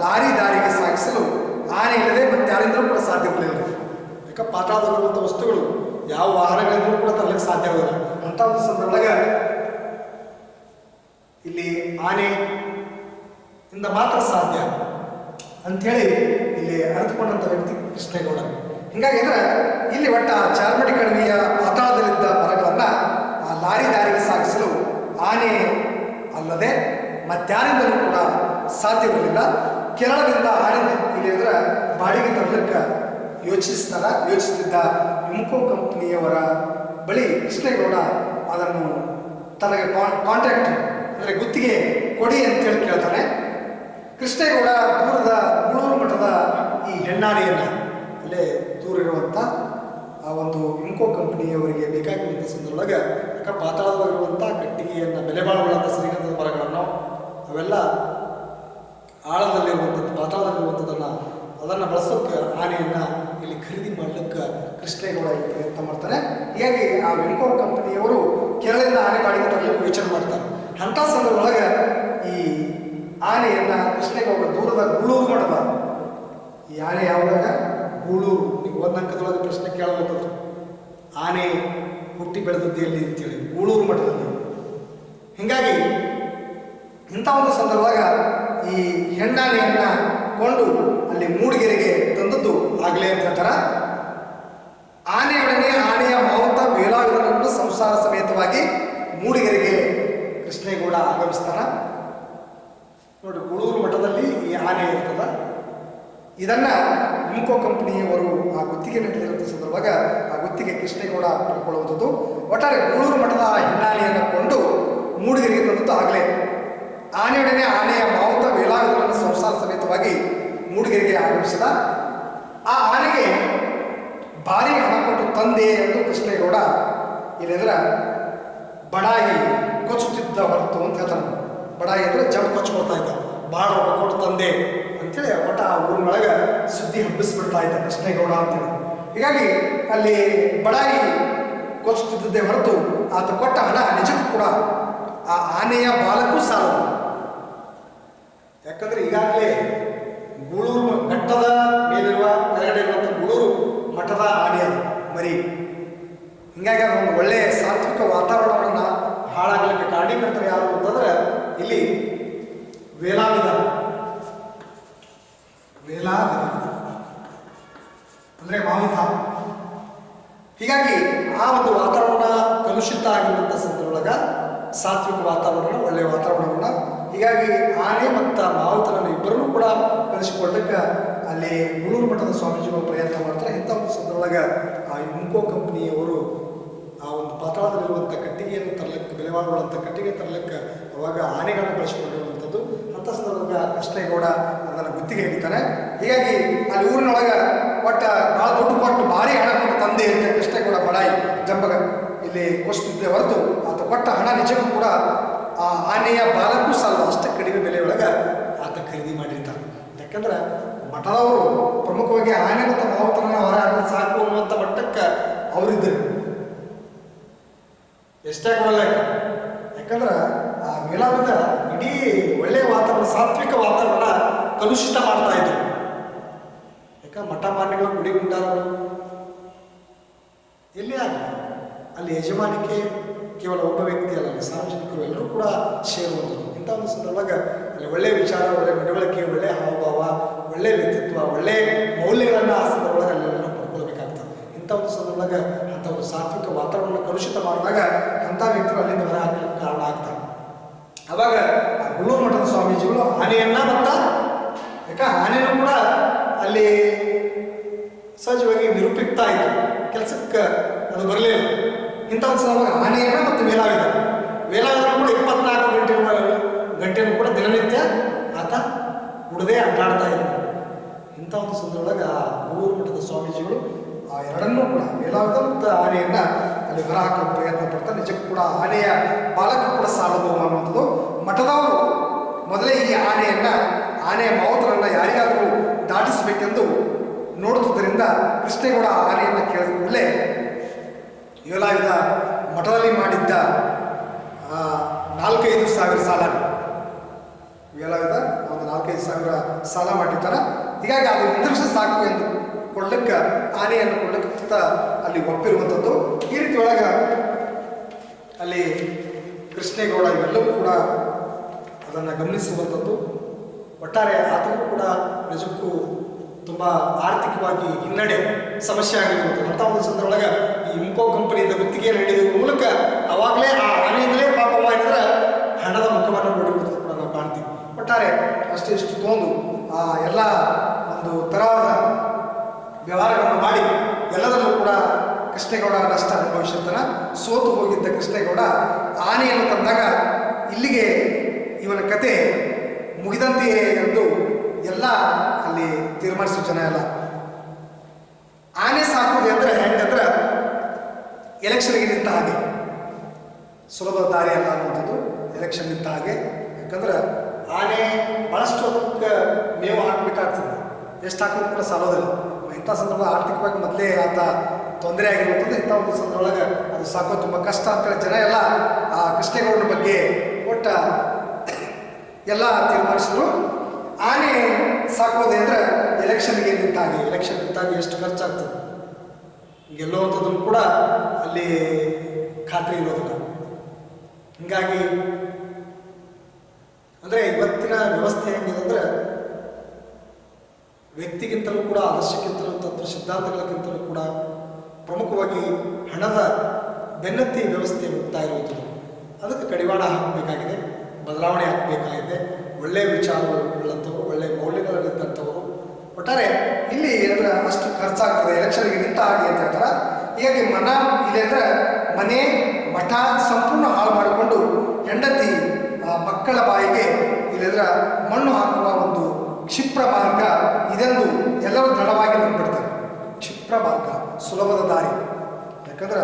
ಲಾರಿ ದಾರಿಗೆ ಸಾಗಿಸಲು ಆನೆ ಇಲ್ಲದೆ ಮತ್ತೆ ಯಾರಿಂದಲೂ ಕೂಡ ಸಾಧ್ಯವಿರಲಿಲ್ಲ. ಯಾಕೆ ಪಾತಾಳದಲ್ಲಿರುವಂಥ ವಸ್ತುಗಳು ಯಾವ ವಾಹನಗಳಿಂದಲೂ ಕೂಡ ತರಲಿಕ್ಕೆ ಸಾಧ್ಯವಿಲ್ಲ. ಅಂಥ ಒಂದು ಸಂದರ್ಭದಾಗ ಇಲ್ಲಿ ಆನೆ ಇಂದ ಮಾತ್ರ ಸಾಧ್ಯ ಅಂಥೇಳಿ ಇಲ್ಲಿ ಅರಿತುಕೊಂಡಂಥ ವ್ಯಕ್ತಿ ಕೃಷ್ಣೇಗೌಡ. ಹೀಗಾಗಿ ಅಂದರೆ ಇಲ್ಲಿ ಒಟ್ಟ ಚಾರ್ಮಡಿ ಕಣಿವೆಯ ಪಾತಾಳದಲ್ಲಿದ್ದ ಮರಗಳನ್ನು ಆ ಲಾರಿ ದಾರಿಗೆ ಸಾಗಿಸಲು ಆನೆ ಅಲ್ಲದೆ ಮತ್ತಾರಿಂದಲೂ ಕೂಡ ಸಾಧ್ಯವಿರಲಿಲ್ಲ. ಕೇರಳದಿಂದ ಆನೆ ಇಲ್ಲಿ ಅಂದರೆ ಬಾಡಿಗೆ ತರಲಿಕ್ಕೆ ಯೋಚಿಸುತ್ತಿದ್ದ ವಿಮ್ಕೋ ಕಂಪನಿಯವರ ಬಳಿ ಕೃಷ್ಣೇಗೌಡ ಅದನ್ನು ತನಗೆ ಕಾಂಟ್ರಾಕ್ಟ್ ಅಂದರೆ ಗುತ್ತಿಗೆ ಕೊಡಿ ಅಂತೇಳಿ ಕೇಳ್ತಾನೆ. ಕೃಷ್ಣೇಗೌಡ ದೂರದ ಗೂಳೂರು ಮಠದ ಈ ಹೆಣ್ಣಾನೆಯನ್ನು ಅಲ್ಲೇ ದೂರಿರುವಂಥ ಆ ಒಂದು ಇಂಕೋ ಕಂಪನಿಯವರಿಗೆ ಬೇಕಾಗಿರುವಂಥ ಸಂದರ್ಭದೊಳಗೆ ಯಾಕೆ ಪಾತಾಳವಾಗಿರುವಂಥ ಕಟ್ಟಿಗೆಯನ್ನು ಬೆಲೆ ಬಾಳುವಂಥ ಶ್ರೀಗಂಧದ ಮರಗಳನ್ನು ಅವೆಲ್ಲ ಆಳದಲ್ಲಿರುವಂಥದ್ದು ಪಾತಾಳದಲ್ಲಿರುವಂಥದ್ದನ್ನು ಅದನ್ನು ಬಳಸೋಕ್ಕೆ ಆನೆಯನ್ನು ಇಲ್ಲಿ ಖರೀದಿ ಮಾಡಲಿಕ್ಕೆ ಕೃಷ್ಣೇಗೌಡ ಇಲ್ಲಿ ಪ್ರಯತ್ನ ಮಾಡ್ತಾನೆ. ಹೀಗಾಗಿ ಆ ವಿಂಕೋ ಕಂಪನಿಯವರು ಕೇರಳದಿಂದ ಆನೆ ಬಾಡಿಗೆ ತರಲಿಕ್ಕೆ ಯೋಚನೆ ಮಾಡ್ತಾರೆ. ಅಂಥ ಸಂದರ್ಭದೊಳಗೆ ಈ ಆನೆಯನ್ನು ಕೃಷ್ಣೇಗೌಡ ದೂರದ ಗೂಳೂರು ಮಠದ ಈ ಆನೆ ಯಾವಾಗ ಗೂಳೂರು, ನೀವು ಒಂದು ಅಂಕದೊಳಗೆ ಪ್ರಶ್ನೆ ಕೇಳಬಹುದು, ಆನೆ ಹುಟ್ಟಿ ಬೆಳೆದದ್ದು ಎಲ್ಲಿ ಅಂತೇಳಿ ಗೂಳೂರು ಮಠದಲ್ಲಿ. ಹೀಗಾಗಿ ಇಂಥ ಒಂದು ಸಂದರ್ಭದಾಗ ಈ ಹೆಣ್ಣಾನೆಯನ್ನು ಕೊಂಡು ಅಲ್ಲಿ ಮೂಡಿಗೆರೆಗೆ ತಂದದ್ದು ಆಗಲೇ ಅಂತ ಹೇಳ್ತಾರೆ. ಆನೆಯೊಡನೆ ಆನೆಯ ಮಾವುತ ವೇಲಾಯುಧನನ್ನು ಸಂಸಾರ ಸಮೇತವಾಗಿ ಮೂಡಿಗೆರೆಗೆ ಕೃಷ್ಣೇಗೌಡ ಆಗಮಿಸ್ತಾನ. ನೋಡಿ, ಗೂಳೂರು ಮಠದಲ್ಲಿ ಈ ಆನೆ ಇರ್ತದ. ಇದನ್ನು ಇಂಕೋ ಕಂಪನಿಯವರು ಆ ಗುತ್ತಿಗೆ ನಡೆದಿರುವಂಥ ಸಂದರ್ಭದಾಗ ಆ ಗುತ್ತಿಗೆ ಕೃಷ್ಣೇಗೌಡ ಪಡ್ಕೊಳ್ಳುವಂಥದ್ದು. ಒಟ್ಟಾರೆ ಗೂಳೂರು ಮಠದ ಹೆಣ್ಣಾನೆಯನ್ನು ಕೊಂಡು ಮೂಡಿಗೆರೆಗೆ ತಂದದ್ದು ಆಗಲೇ. ಆನೆಯೊಡನೆ ಆನೆಯ ಮಾವುತ ವೇಲಾಯುಧನನ್ನು ಸಂಸಾರ ಸಮೇತವಾಗಿ ಮೂಡಿಗೆರೆಗೆ ಆಗಮಿಸಿದ. ಆ ಆನೆಗೆ ಭಾರಿ ಹಣ ಕೊಟ್ಟು ತಂದೆ ಎಂದು ಕೃಷ್ಣೇಗೌಡ ಇಲ್ಲಂದ್ರೆ ಬಡಾಯಿ ಕೊಚ್ಚುತ್ತಿದ್ದ ಹೊರತು ಅಂತ ಹೇಳ್ತಾನೆ. ಬಡಾಯಿ ಅಂದರೆ ಜಂಪ್ ಕೊಚ್ಕೊಳ್ತಾ ಇದ್ದ, ಭಾಳ ರೊಕ್ಕ ಕೊಟ್ಟು ತಂದೆ ಅಂತೇಳಿ ಒಟ್ಟ ಆ ಊರಿನೊಳಗೆ ಸುದ್ದಿ ಹಬ್ಬಿಸ್ಬಿಡ್ತಾ ಇದ್ದ ಕೃಷ್ಣೇಗೌಡ ಅಂತೇಳಿ. ಹೀಗಾಗಿ ಅಲ್ಲಿ ಬಡಾಯಿ ಕೊಚ್ಚುತ್ತಿದ್ದೇ ಹೊರತು ಆತ ಕೊಟ್ಟ ಹಣ ನಿಜಕ್ಕೂ ಕೂಡ ಆ ಆನೆಯ ಬಾಲಕ್ಕೂ ಸಾಲದು. ಯಾಕಂದರೆ ಈಗಾಗಲೇ ಗೂಳೂರು ಘಟ್ಟದ ಮೇಲಿರುವ ಕೆಳಗಡೆ ಇರುವಂಥ ಗೂಳೂರು ಮಠದ ಆನೆ ಅದು ಮರಿ. ಹೀಗಾಗಿ ಅದೊಂದು ಒಳ್ಳೆಯ ಸಾತ್ವಿಕ ವಾತಾವರಣವನ್ನು ಹಾಳಾಗಲಿಕ್ಕೆ ಕಾರಣೀಕರ್ತರು ಯಾರು ಅಂತಂದ್ರೆ ಇಲ್ಲಿ ವೇಲಾವಿದ ಅಂದರೆ ಮಾವುತ. ಹೀಗಾಗಿ ಆ ಒಂದು ವಾತಾವರಣ ಕಲುಷಿತ ಆಗಿರುವಂಥ ಸಂದರ್ಭದೊಳಗೆ ಸಾತ್ವಿಕ ವಾತಾವರಣ, ಒಳ್ಳೆಯ ವಾತಾವರಣವನ್ನು, ಹೀಗಾಗಿ ಆನೆ ಮತ್ತು ಮಾವುತರನ್ನು ಇಬ್ಬರನ್ನೂ ಕೂಡ ಕಳಿಸಿಕೊಡ್ಲಿಕ್ಕೆ ಅಲ್ಲಿ ಗೂಳೂರು ಮಠದ ಸ್ವಾಮೀಜಿಗಳು ಪ್ರಯತ್ನ ಮಾಡ್ತಾರೆ. ಇಂಥ ಒಂದು ಸಂದರ್ಭದೊಳಗೆ ಆ ಇಂಕೋ ಕಂಪ್ನಿಯವರು ಆ ಒಂದು ಪಾತಾಳದಲ್ಲಿರುವಂಥ ಕಟ್ಟಿಗೆಯನ್ನು ತರಲಿಕ್ಕೆ, ಬೆಲೆ ಬಾಳುವಂಥ ಕಟ್ಟಿಗೆ ತರಲಿಕ್ಕೆ ಅವಾಗ ಆನೆಗಳನ್ನು ಬಳಸಿಕೊಂಡಿರುವಂಥದ್ದು. ಅಂಥ ಸಂದರ್ಭದಾಗ ಕೃಷ್ಣೇಗೌಡ ಅದನ್ನು ಗುತ್ತಿಗೆ ಹಿಡಿತಾನೆ. ಹೀಗಾಗಿ ಅಲ್ಲಿ ಊರಿನೊಳಗೆ ಒಟ್ಟು ಭಾಳ ದುಡ್ಡು ಕೊಟ್ಟು ಭಾರಿ ಹಣ ಕೊಟ್ಟು ತಂದೆ ಅಂತ ಕೃಷ್ಣೇಗೌಡ ಬಡಾಯಿ ಜಂಬಗ ಇಲ್ಲಿ ಕೊಚ್ತಿದ್ದೆ ಹೊರತು ಆತ ಕೊಟ್ಟ ಹಣ ನಿಜಕ್ಕೂ ಕೂಡ ಆ ಆನೆಯ ಬಾಲಕ್ಕೂ ಸಾಲ, ಅಷ್ಟೇ ಕಡಿಮೆ ಬೆಲೆಯೊಳಗೆ ಆತ ಖರೀದಿ ಮಾಡಿರ್ತಾನೆ. ಯಾಕಂದ್ರೆ ಮಠದವರು ಪ್ರಮುಖವಾಗಿ ಆನೆ ಮತ್ತು ಮಾವುತರನ್ನು ಹೊರ ಹಾಕೋದು ಸಾಕು ಅನ್ನುವಂಥ ಮಟ್ಟಕ್ಕೆ ಅವರಿದ್ದರು. ಎಷ್ಟೇ ಕೊಡಲ್ಲ, ಯಾಕಂದ್ರೆ ಆ ವೇಲಾವಿದ ಇಡೀ ಒಳ್ಳೆಯ ವಾತಾವರಣ, ಸಾತ್ವಿಕ ವಾತಾವರಣ ಕಲುಷಿತ ಮಾಡ್ತಾ ಇದ್ರು. ಯಾಕಂದ್ರೆ ಮಠ ಮಾನ್ಯಗಳು, ಗುಡಿ ಗುಂಡಾರಗಳು ಎಲ್ಲಿ ಆಗಲ್ಲ, ಅಲ್ಲಿ ಯಜಮಾನಿಕೆ ಕೇವಲ ಒಬ್ಬ ವ್ಯಕ್ತಿ ಅಲ್ಲ, ಸಾರ್ವಜನಿಕರು ಎಲ್ಲರೂ ಕೂಡ ಸೇರುವಂಥದ್ದು. ಇಂಥ ಒಂದು ಸಂದರ್ಭದಾಗ ಅಲ್ಲಿ ಒಳ್ಳೆಯ ವಿಚಾರ, ಒಳ್ಳೆಯ ನಡವಳಿಕೆ, ಒಳ್ಳೆಯ ಹಾವಭಾವ, ಒಳ್ಳೆಯ ವ್ಯಕ್ತಿತ್ವ, ಒಳ್ಳೆಯ ಮೌಲ್ಯಗಳನ್ನು ಆ ಸಂದರ್ಭದಾಗ ಅಲ್ಲೆಲ್ಲ ಪಡ್ಕೊಳ್ಬೇಕಾಗ್ತದೆ. ಇಂಥ ಒಂದು ಸಂದರ್ಭದಾಗ ಅಂಥ ಒಂದು ಸಾತ್ವಿಕ ವಾತಾವರಣ ಕಲುಷಿತ ಮಾಡಿದಾಗ ಅಂಥ ವ್ಯಕ್ತಿಗಳು ಅಲ್ಲಿಂದ ಹೊರ ಹಾಕಲಿಕ್ಕೆ ಕಾರಣ ಆಗ್ತಾರೆ. ಅವಾಗ ಆ ಗೂಳೂರು ಮಠದ ಸ್ವಾಮೀಜಿಗಳು ಆನೆಯನ್ನು ಮತ್ತು ಆನೆಯನ್ನು ಕೂಡ ಅಲ್ಲಿ ಸಹಜವಾಗಿ ನಿರೂಪಿಸ್ತಾ ಇತ್ತು, ಕೆಲಸಕ್ಕೆ ಅದು ಬರಲಿಲ್ಲ. ಇಂಥ ಒಂದು ಸಂದರ್ಭ ಆನೆಯನ್ನು ಮತ್ತು ವೇಲಾವಿದ ಕೂಡ 24 ಗಂಟೆನೂ ಕೂಡ ದಿನನಿತ್ಯ ಆತ ಕುಡದೇ ಅಡ್ಡಾಡ್ತಾ ಇದ್ದ. ಇಂಥ ಒಂದು ಸಂದರ್ಭದಾಗ ಆ ಗೂಳೂರು ಮಠದ ಸ್ವಾಮೀಜಿಗಳು ಆ ಎರಡನ್ನೂ ಕೂಡ ವೇಲಾವಿದ ಮತ್ತು ಆನೆಯನ್ನು ಅಲ್ಲಿ ಹೊರ ಹಾಕಲು ಪ್ರಯತ್ನ ಪಡ್ತಾರೆ. ನಿಜಕ್ಕೂ ಕೂಡ ಆನೆಯ ಬಾಲಕ್ಕೂ ಕೂಡ ಸಾಲದು ಅನ್ನುವಂಥದ್ದು. ಮಠದವರು ಮೊದಲೇ ಈ ಆನೆಯ ಮಾವುತರನ್ನು ಯಾರಿಗಾದರೂ ದಾಟಿಸಬೇಕೆಂದು ನೋಡುತ್ತಿದ್ದರಿಂದ ಕೃಷ್ಣೇಗೌಡ ಆನೆಯನ್ನು ಕೇಳಿದ ಕೂಡಲೇ ವೇಲಾಯುಧ ಮಠದಲ್ಲಿ ಮಾಡಿದ್ದ 4-5 ಸಾವಿರ ಸಾಲ, ವೇಲಾಯುಧ ಒಂದು 4-5 ಸಾವಿರ ಸಾಲ ಮಾಡಿರ್ತಾರೆ. ಹೀಗಾಗಿ ಅದು ಇಂದ್ರಶ ಸಾಕು ಎಂದು ಕೊಡ್ಲಿಕ್ಕೆ, ಆನೆಯನ್ನು ಕೊಡ್ಲಿಕ್ಕೆ ಅಲ್ಲಿ ಒಪ್ಪಿರುವಂಥದ್ದು. ಈ ರೀತಿ ಒಳಗೆ ಅಲ್ಲಿ ಕೃಷ್ಣೇಗೌಡ ಇವೆಲ್ಲವೂ ಕೂಡ ಅದನ್ನು ಗಮನಿಸುವಂಥದ್ದು. ಒಟ್ಟಾರೆ ಆತನೂ ಕೂಡ ನಿಜಕ್ಕೂ ತುಂಬ ಆರ್ಥಿಕವಾಗಿ ಹಿನ್ನಡೆ ಸಮಸ್ಯೆ ಆಗಿರುವಂಥದ್ದು. ಅಂಥ ಒಂದು ಸಂದರ್ಭದೊಳಗೆ ಈ ಇಂಕೋ ಕಂಪನಿಯಿಂದ ಗುತ್ತಿಗೆ ನೀಡಿದ ಮೂಲಕ ಅವಾಗಲೇ ಆ ಆನೆಯಿಂದಲೇ ಪಾಪವ ಏನಂದ್ರೆ ಹಣದ ಮುಖವನ್ನು ನೋಡಿರುವಂಥದ್ದು ಕೂಡ ನಾವು ಕಾಣ್ತೀವಿ. ಒಟ್ಟಾರೆ ಅಷ್ಟು ಇಷ್ಟು ತೊಗೊಂಡು ಆ ಎಲ್ಲ ಒಂದು ತರಹದ ವ್ಯವಹಾರಗಳನ್ನು ಮಾಡಿ ಎಲ್ಲದರಲ್ಲೂ ಕೂಡ ಕೃಷ್ಣೇಗೌಡ ನಷ್ಟ ಅನುಭವಿಸಿರ್ತಾನೆ. ಸೋತು ಹೋಗಿದ್ದ ಕೃಷ್ಣೇಗೌಡ ಆನೆಯನ್ನು ಬಂದಾಗ ಇಲ್ಲಿಗೆ ಇವನ ಕತೆ ಮುಗಿದಂತೆಯೇ ಎಂದು ಎಲ್ಲ ಅಲ್ಲಿ ತೀರ್ಮಾನಿಸೋ ಜನ ಎಲ್ಲ. ಆನೆ ಸಾಕುವುದು ಅಂದರೆ ಹೆಂಗಂದ್ರೆ ಎಲೆಕ್ಷನ್ಗೆ ನಿಂತ ಹಾಗೆ, ಸುಲಭ ದಾರಿ ಅಲ್ಲ ಅನ್ನುವಂಥದ್ದು. ಎಲೆಕ್ಷನ್ ನಿಂತ ಹಾಗೆ, ಯಾಕಂದ್ರೆ ಆನೆ ಭಾಳಷ್ಟು ಅದಕ್ಕೆ ಮೇವು ಹಾಕಬೇಕಾಗ್ತದೆ, ಎಷ್ಟು ಹಾಕೋದು ಕೂಡ ಸಾಲೋದಿಲ್ಲ. ಇಂಥ ಸಂದರ್ಭ ಆರ್ಥಿಕವಾಗಿ ಮೊದಲೇ ಆತ ತೊಂದರೆ ಆಗಿರುವಂಥದ್ದು. ಇಂಥ ಒಂದು ಸಂದರ್ಭದೊಳಗೆ ಅದು ಸಾಕೋದು ತುಂಬ ಕಷ್ಟ ಅಂತೇಳಿ ಜನ ಎಲ್ಲ ಆ ಕೃಷ್ಣೇಗೌಡನ ಬಗ್ಗೆ ಒಟ್ಟ ಎಲ್ಲ ತೀರ್ಮಾನಿಸಿದ್ರು. ಆನೆ ಸಾಕೋದು ಅಂದರೆ ಎಲೆಕ್ಷನ್ಗೆ ನಿಂತಾಗೆ, ಎಲೆಕ್ಷನ್ ನಿಂತಾಗ ಎಷ್ಟು ಖರ್ಚಾಗ್ತದೆ ಗೆಲ್ಲುವಂಥದ್ದನ್ನು ಕೂಡ ಅಲ್ಲಿ ಖಾತ್ರಿ ಇರೋದಿಲ್ಲ. ಹೀಗಾಗಿ ಅಂದರೆ ಇವತ್ತಿನ ವ್ಯವಸ್ಥೆ ಹೆಂಗಿದೆ ಅಂದರೆ ವ್ಯಕ್ತಿಗಿಂತಲೂ ಕೂಡ ಆದರ್ಶಕ್ಕಿಂತಲೂ ತತ್ವ ಸಿದ್ಧಾಂತಗಳಕ್ಕಿಂತಲೂ ಕೂಡ ಪ್ರಮುಖವಾಗಿ ಹಣದ ಬೆನ್ನತ್ತಿ ವ್ಯವಸ್ಥೆ ಹೋಗ್ತಾ ಇರುವುದು. ಅದಕ್ಕೆ ಕಡಿವಾಣ ಹಾಕಬೇಕಾಗಿದೆ, ಬದಲಾವಣೆ ಆಗಬೇಕಾಗಿದೆ. ಒಳ್ಳೆಯ ವಿಚಾರಗಳುಳ್ಳಂಥವ್ರು, ಒಳ್ಳೆಯ ಮೌಲ್ಯಗಳನ್ನಿದ್ದಂಥವರು. ಒಟ್ಟಾರೆ ಇಲ್ಲಿ ಏನಂದ್ರೆ ಅಷ್ಟು ಖರ್ಚಾಗ್ತದೆ, ಎಲೆಕ್ಷನ್ಗೆ ನಿಂತ ಹಾಗೆ ಅಂತ ಹೇಳ್ತಾರೆ. ಹೀಗಾಗಿ ಇಲ್ಲಿ ಅಂದರೆ ಮನೆ ಮಠ ಸಂಪೂರ್ಣ ಹಾಳು ಮಾಡಿಕೊಂಡು ಹೆಂಡತಿ ಮಕ್ಕಳ ಬಾಯಿಗೆ ಇಲ್ಲಂದ್ರೆ ಮಣ್ಣು ಹಾಕುವ ಒಂದು ಕ್ಷಿಪ್ರ ಮಾರ್ಗ ಇದೆಂದು ಎಲ್ಲರೂ ದೃಢವಾಗಿ ನಂಬಿಡ್ತಾರೆ. ಕ್ಷಿಪ್ರ ಮಾರ್ಗ, ಸುಲಭದ ದಾರಿ. ಯಾಕಂದ್ರೆ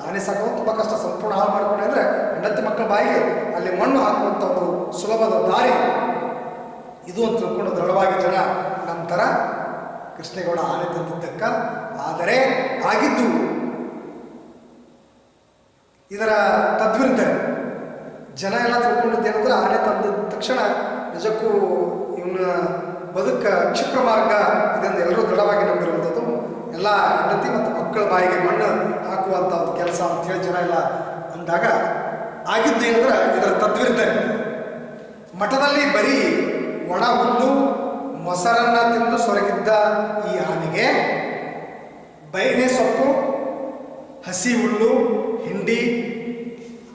ಆನೆ ಸಾಕೋದು ತುಂಬ ಕಷ್ಟ, ಸಂಪೂರ್ಣ ಹಾಳು ಮಾಡಿಕೊಂಡೆ ಅಂದರೆ ಹೆಂಡತಿ ಮಕ್ಕಳ ಬಾಯಿಗೆ ಅಲ್ಲಿ ಮಣ್ಣು ಹಾಕುವಂಥ ಒಂದು ಸುಲಭದ ದಾರಿ ಇದು ಅಂತ ತಿಳ್ಕೊಂಡು ದೃಢವಾಗಿ ಜನ ನಂತರ ಕೃಷ್ಣೇಗೌಡ ಆನೆ ತಂದಿದ್ದಕ್ಕ. ಆದರೆ ಆಗಿದ್ದು ಇದರ ತದ್ವಿರುದ್ಧ ಜನ ಎಲ್ಲ ತಿಳ್ಕೊಂಡಿದ್ದೇನೆಂದ್ರೆ ಆನೆ ತಂದ ತಕ್ಷಣ ನಿಜಕ್ಕೂ ಇವನ ಬದುಕ ಕ್ಷಿಪ್ರ ಮಾರ್ಗ ಇದನ್ನು ಎಲ್ಲರೂ ದೃಢವಾಗಿ ನಂಬಿರುವಂಥದ್ದು. ಎಲ್ಲ ಹೆಂಡತಿ ಮತ್ತು ಮಕ್ಕಳ ಬಾಯಿಗೆ ಮಣ್ಣು ಹಾಕುವಂಥ ಒಂದು ಕೆಲಸ ಅಂತೇಳಿ ಜನ ಎಲ್ಲ ಅಂದಾಗ ಆಗಿದ್ದು ಏನಂದ್ರೆ ಇದರ ತದ್ವಿರುದ್ಧ. ಮಠದಲ್ಲಿ ಬರೀ ಒಣ ಹುಲ್ಲು ಮೊಸರನ್ನ ತಿಂದು ಸೊರಗಿದ್ದ ಈ ಆನೆಗೆ ಬಯನೆ ಸೊಪ್ಪು, ಹಸಿ ಹುಲ್ಲು, ಹಿಂಡಿ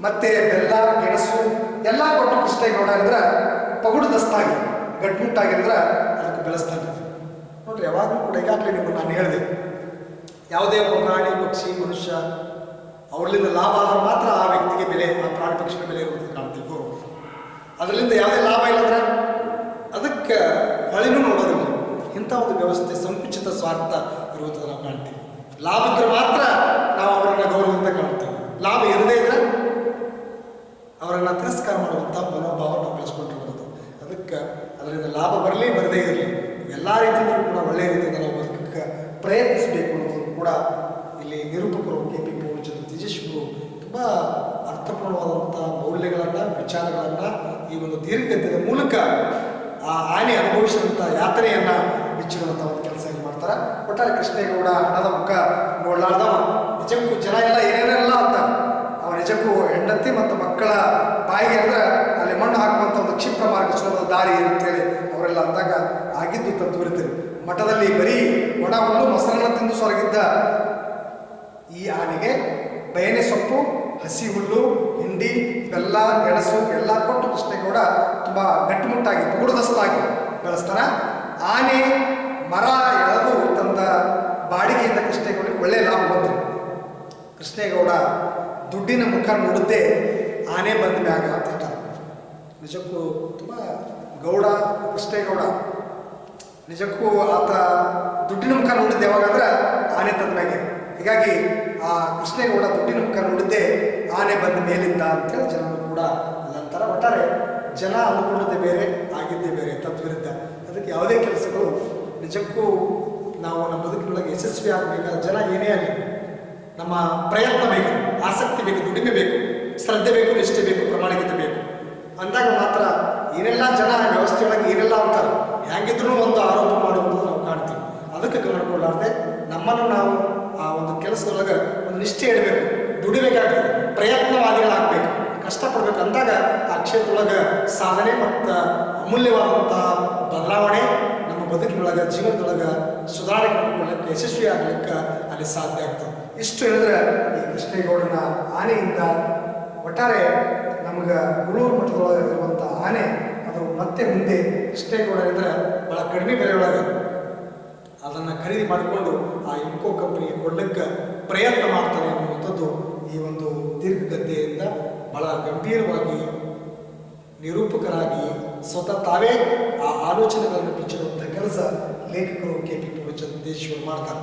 ಮತ್ತು ಬೆಲ್ಲ, ಗೆಣಸು ಎಲ್ಲ ಕೊಟ್ಟು ಕೃಷ್ಣೇಗೌಡ ಇದ್ರೆ ಪಗುಡು ದಸ್ತಾಗಿ ಗಟ್ಮುಟ್ಟಾಗಿರಿದ್ರೆ ಅದಕ್ಕೆ ಬೆಳೆಸ್ತಾನೆ. ನೋಡ್ರಿ, ಯಾವಾಗಲೂ ಕೂಡ ಈಗಾಗಲೇ ನಿಮಗೆ ನಾನು ಹೇಳಿದೆ, ಯಾವುದೇ ಒಬ್ಬ ಪ್ರಾಣಿ ಪಕ್ಷಿ ಮನುಷ್ಯ ಅವಳಿಂದ ಲಾಭ ಆದ್ರೆ ಮಾತ್ರ ಆ ವ್ಯಕ್ತಿಗೆ ಬೆಲೆ, ಆ ಪ್ರಾಣಿ ಪಕ್ಷಿಗೆ ಬೆಲೆ ಇರುವುದು ಕಾಣ್ತೀವಿ. ಅದರಿಂದ ಯಾವುದೇ ಲಾಭ ಇಲ್ಲಂದ್ರೆ ಅದಕ್ಕೆ ಹೊಳಿನೂ ನೋಡೋದಿಲ್ಲ. ಇಂಥ ಒಂದು ವ್ಯವಸ್ಥೆ ಸಂಕುಚಿತ ಸ್ವಾರ್ಥ ಇರುವಂಥದ್ದು ನಾವು ಕಾಣ್ತೀವಿ. ಲಾಭ ಇದ್ರೆ ಮಾತ್ರ ನಾವು ಅವರನ್ನು ಗೌರವದಿಂದ ಕಾಣ್ತೀವಿ. ಲಾಭ ಇರದೇ ಇದ್ರೆ ಅವರನ್ನು ತಿರಸ್ಕಾರ ಮಾಡುವಂಥ ಮನೋಭಾವ ನಾವು ಬೆಳೆಸ್ಕೊಂಡಿರ್ಬೋದು. ಅದಕ್ಕೆ ಅದರಿಂದ ಲಾಭ ಬರಲಿ ಬರದೇ ಇರಲಿ, ಎಲ್ಲ ರೀತಿಯಲ್ಲೂ ಕೂಡ ಒಳ್ಳೆಯ ರೀತಿಯಿಂದ ನಾವು ಬದುಕಕ್ಕೆ ಪ್ರಯತ್ನಿಸಬೇಕು ಅನ್ನೋದು ಕೂಡ ಇಲ್ಲಿ ನಿರೂಪಕರು KP ಪೂರ್ಣಚಂದ್ರ ತೇಜಸ್ವಿಗಳು ತುಂಬ ಅರ್ಥಪೂರ್ಣವಾದಂಥ ಮೌಲ್ಯಗಳನ್ನು, ವಿಚಾರಗಳನ್ನು ಈ ಒಂದು ದೀರ್ಘಗತಿಯ ಮೂಲಕ ಆ ಆನೆ ಅನುಭವಿಸಿದಂಥ ಯಾತನೆಯನ್ನು ಬಿಚ್ಚಿಡುವಂಥ ಒಂದು ಕೆಲಸ ಏನು ಮಾಡ್ತಾರೆ. ಒಟ್ಟಾರೆ ಕೃಷ್ಣೇಗೌಡ ಹಣದ ಮುಖ ನೋಡಲಾರ್ದವ, ನಿಜಕ್ಕೂ ಜನ ಎಲ್ಲ ಏನೇನೆಲ್ಲ ಅಂತ ಅವ ನಿಜಕ್ಕೂ ಹೆಂಡತಿ ಮತ್ತು ಮಕ್ಕಳ ಬಾಯಿಗೆ ಅಂದರೆ ಅಲ್ಲಿ ಮಣ್ಣು ಹಾಕುವಂಥ ಒಂದು ಕ್ಷಿಪ್ರ ಮಾರ್ಗ, ಸುಲಭದ ದಾರಿ ಅಂತೇಳಿ ಅವರೆಲ್ಲ ಅಂದಾಗ ಆಗಿದ್ದು ತದ್ವಿರುದ್ಧರು. ಮಠದಲ್ಲಿ ಬರೀ ಒಣ ಹುಲ್ಲು ಮೊಸರನ್ನ ತಿಂದು ಸೊರಗಿದ್ದ ಈ ಆನೆಗೆ ಬಯನೆ ಸೊಪ್ಪು, ಹಸಿ ಹುಲ್ಲು, ಹಿಂಡಿ, ಬೆಲ್ಲ, ಗೆಣಸು ಎಲ್ಲ ಕೊಟ್ಟು ಕೃಷ್ಣೇಗೌಡ ತುಂಬ ಗಟ್ಟಿಮುಟ್ಟಾಗಿ ಪುಗುಡದಸ್ತಾಗಿ ಬೆಳೆಸ್ತಾನೆ. ಆನೆ ಮರ ಎಳೆದು ತಂದ ಬಾಡಿಗೆಯಿಂದ ಕೃಷ್ಣೇಗೌಡಕ್ಕೆ ಒಳ್ಳೆಯ ಲಾಭ ಬಂತು. ಕೃಷ್ಣೇಗೌಡ ದುಡ್ಡಿನ ಮುಖ ನೋಡುತ್ತೆ ಆನೆ ಬಂದ ಮ್ಯಾಗ ಅಂತ ಹೇಳ್ತಾರೆ. ನಿಜಕ್ಕೂ ತುಂಬ ಗೌಡ ಕೃಷ್ಣೇಗೌಡ ನಿಜಕ್ಕೂ ಆತ ದುಡ್ಡಿನ ಮುಖ ನೋಡಿದ್ದೆ ಯಾವಾಗಂದ್ರೆ ಆನೆ ತಂದ ಮ್ಯಾಗೆ. ಹೀಗಾಗಿ ಆ ಕೃಷ್ಣೇಗೌಡ ದುಡ್ಡಿನ ಮುಖ ನೋಡಿದ್ದೆ ಆನೆ ಬಂದ ಮೇಲಿಂದ ಅಂತೇಳಿ ಜನರು ಕೂಡ ಅಲ್ಲಂತಾರೆ. ಒಟ್ಟಾರೆ ಜನ ಅಂದುಕೊಂಡದ್ದೇ ಬೇರೆ, ಆಗಿದ್ದೇ ಬೇರೆ, ತದ್ವಿರುದ್ಧ. ಅದಕ್ಕೆ ಯಾವುದೇ ಕೆಲಸಗಳು ನಿಜಕ್ಕೂ ನಾವು ನಮ್ಮ ಬದುಕಿನೊಳಗೆ ಯಶಸ್ವಿ ಆಗಬೇಕಾದ ಜನ ಏನೇ ಆಗಲಿ ನಮ್ಮ ಪ್ರಯತ್ನ ಬೇಕು, ಆಸಕ್ತಿ ಬೇಕು, ದುಡಿಮೆ ಬೇಕು, ಶ್ರದ್ಧೆ ಬೇಕು, ನಿಷ್ಠೆ ಬೇಕು, ಪ್ರಾಮಾಣಿಕತೆ ಬೇಕು ಅಂದಾಗ ಮಾತ್ರ ಏನೆಲ್ಲ ಜನ ವ್ಯವಸ್ಥೆಯೊಳಗೆ ಏನೆಲ್ಲ ಅಂತಾರೆ ಹೆಂಗಿದ್ರೂ ಒಂದು ಆರೋಪ ಮಾಡುವಂಥದ್ದು ನಾವು ಕಾಣ್ತೀವಿ. ಅದಕ್ಕೆ ಗಮನಕೊಳ್ಳಾರ್ದೆ ನಮ್ಮನ್ನು ನಾವು ಆ ಒಂದು ಕೆಲಸದೊಳಗೆ ಒಂದು ನಿಷ್ಠೆ ಇಡಬೇಕು, ದುಡಿಬೇಕಾಗ್ತದೆ, ಪ್ರಯತ್ನವಾದಿಗಳಾಗಬೇಕು, ಕಷ್ಟಪಡಬೇಕು. ಅಂದಾಗ ಆ ಕ್ಷೇತ್ರದೊಳಗೆ ಸಾಧನೆ ಮತ್ತು ಅಮೂಲ್ಯವಾದಂಥ ಬದಲಾವಣೆ ನಮ್ಮ ಬದುಕಿನೊಳಗೆ, ಜೀವನದೊಳಗೆ ಸುಧಾರಣೆ ಕಂಡುಕೊಳ್ಳಕ್ಕೆ, ಯಶಸ್ವಿ ಆಗಲಿಕ್ಕೆ ಅಲ್ಲಿ ಸಾಧ್ಯ ಆಗ್ತದೆ. ಇಷ್ಟು ಹೇಳಿದ್ರೆ ಈ ಕೃಷ್ಣೇಗೌಡನ ಆನೆಯಿಂದ ಒಟ್ಟಾರೆ ನಮಗೆ ಗುಳೂರು ಮಠದೊಳಗೆ ಇರುವಂಥ ಆನೆ ಅದು ಮತ್ತೆ ಮುಂದೆ ಕೃಷ್ಣೇಗೌಡ ಇದ್ದರೆ ಭಾಳ ಕಡಿಮೆ ಬೆಲೆಯೊಳಗೆ ಅದನ್ನು ಖರೀದಿ ಮಾಡಿಕೊಂಡು ಆ ಇಂಕೋ ಕಂಪ್ನಿಗೆ ಕೊಡಲಿಕ್ಕೆ ಪ್ರಯತ್ನ ಮಾಡ್ತಾನೆ ಅನ್ನುವಂಥದ್ದು ಈ ಒಂದು ದೀರ್ಘಗತೆಯಿಂದ ಬಹಳ ಗಂಭೀರವಾಗಿ ನಿರೂಪಕರಾಗಿ ಸ್ವತಃ ತಾವೇ ಆ ಆಲೋಚನೆಗಳನ್ನು ಬಿಚ್ಚಿರುವಂಥ ಕೆಲಸ ಲೇಖಕರು ಕೆ ಪಿ ಪೂರ್ಣಚಂದ್ರೇಶ್ವರ್ ಮಾಡ್ತಾರೆ.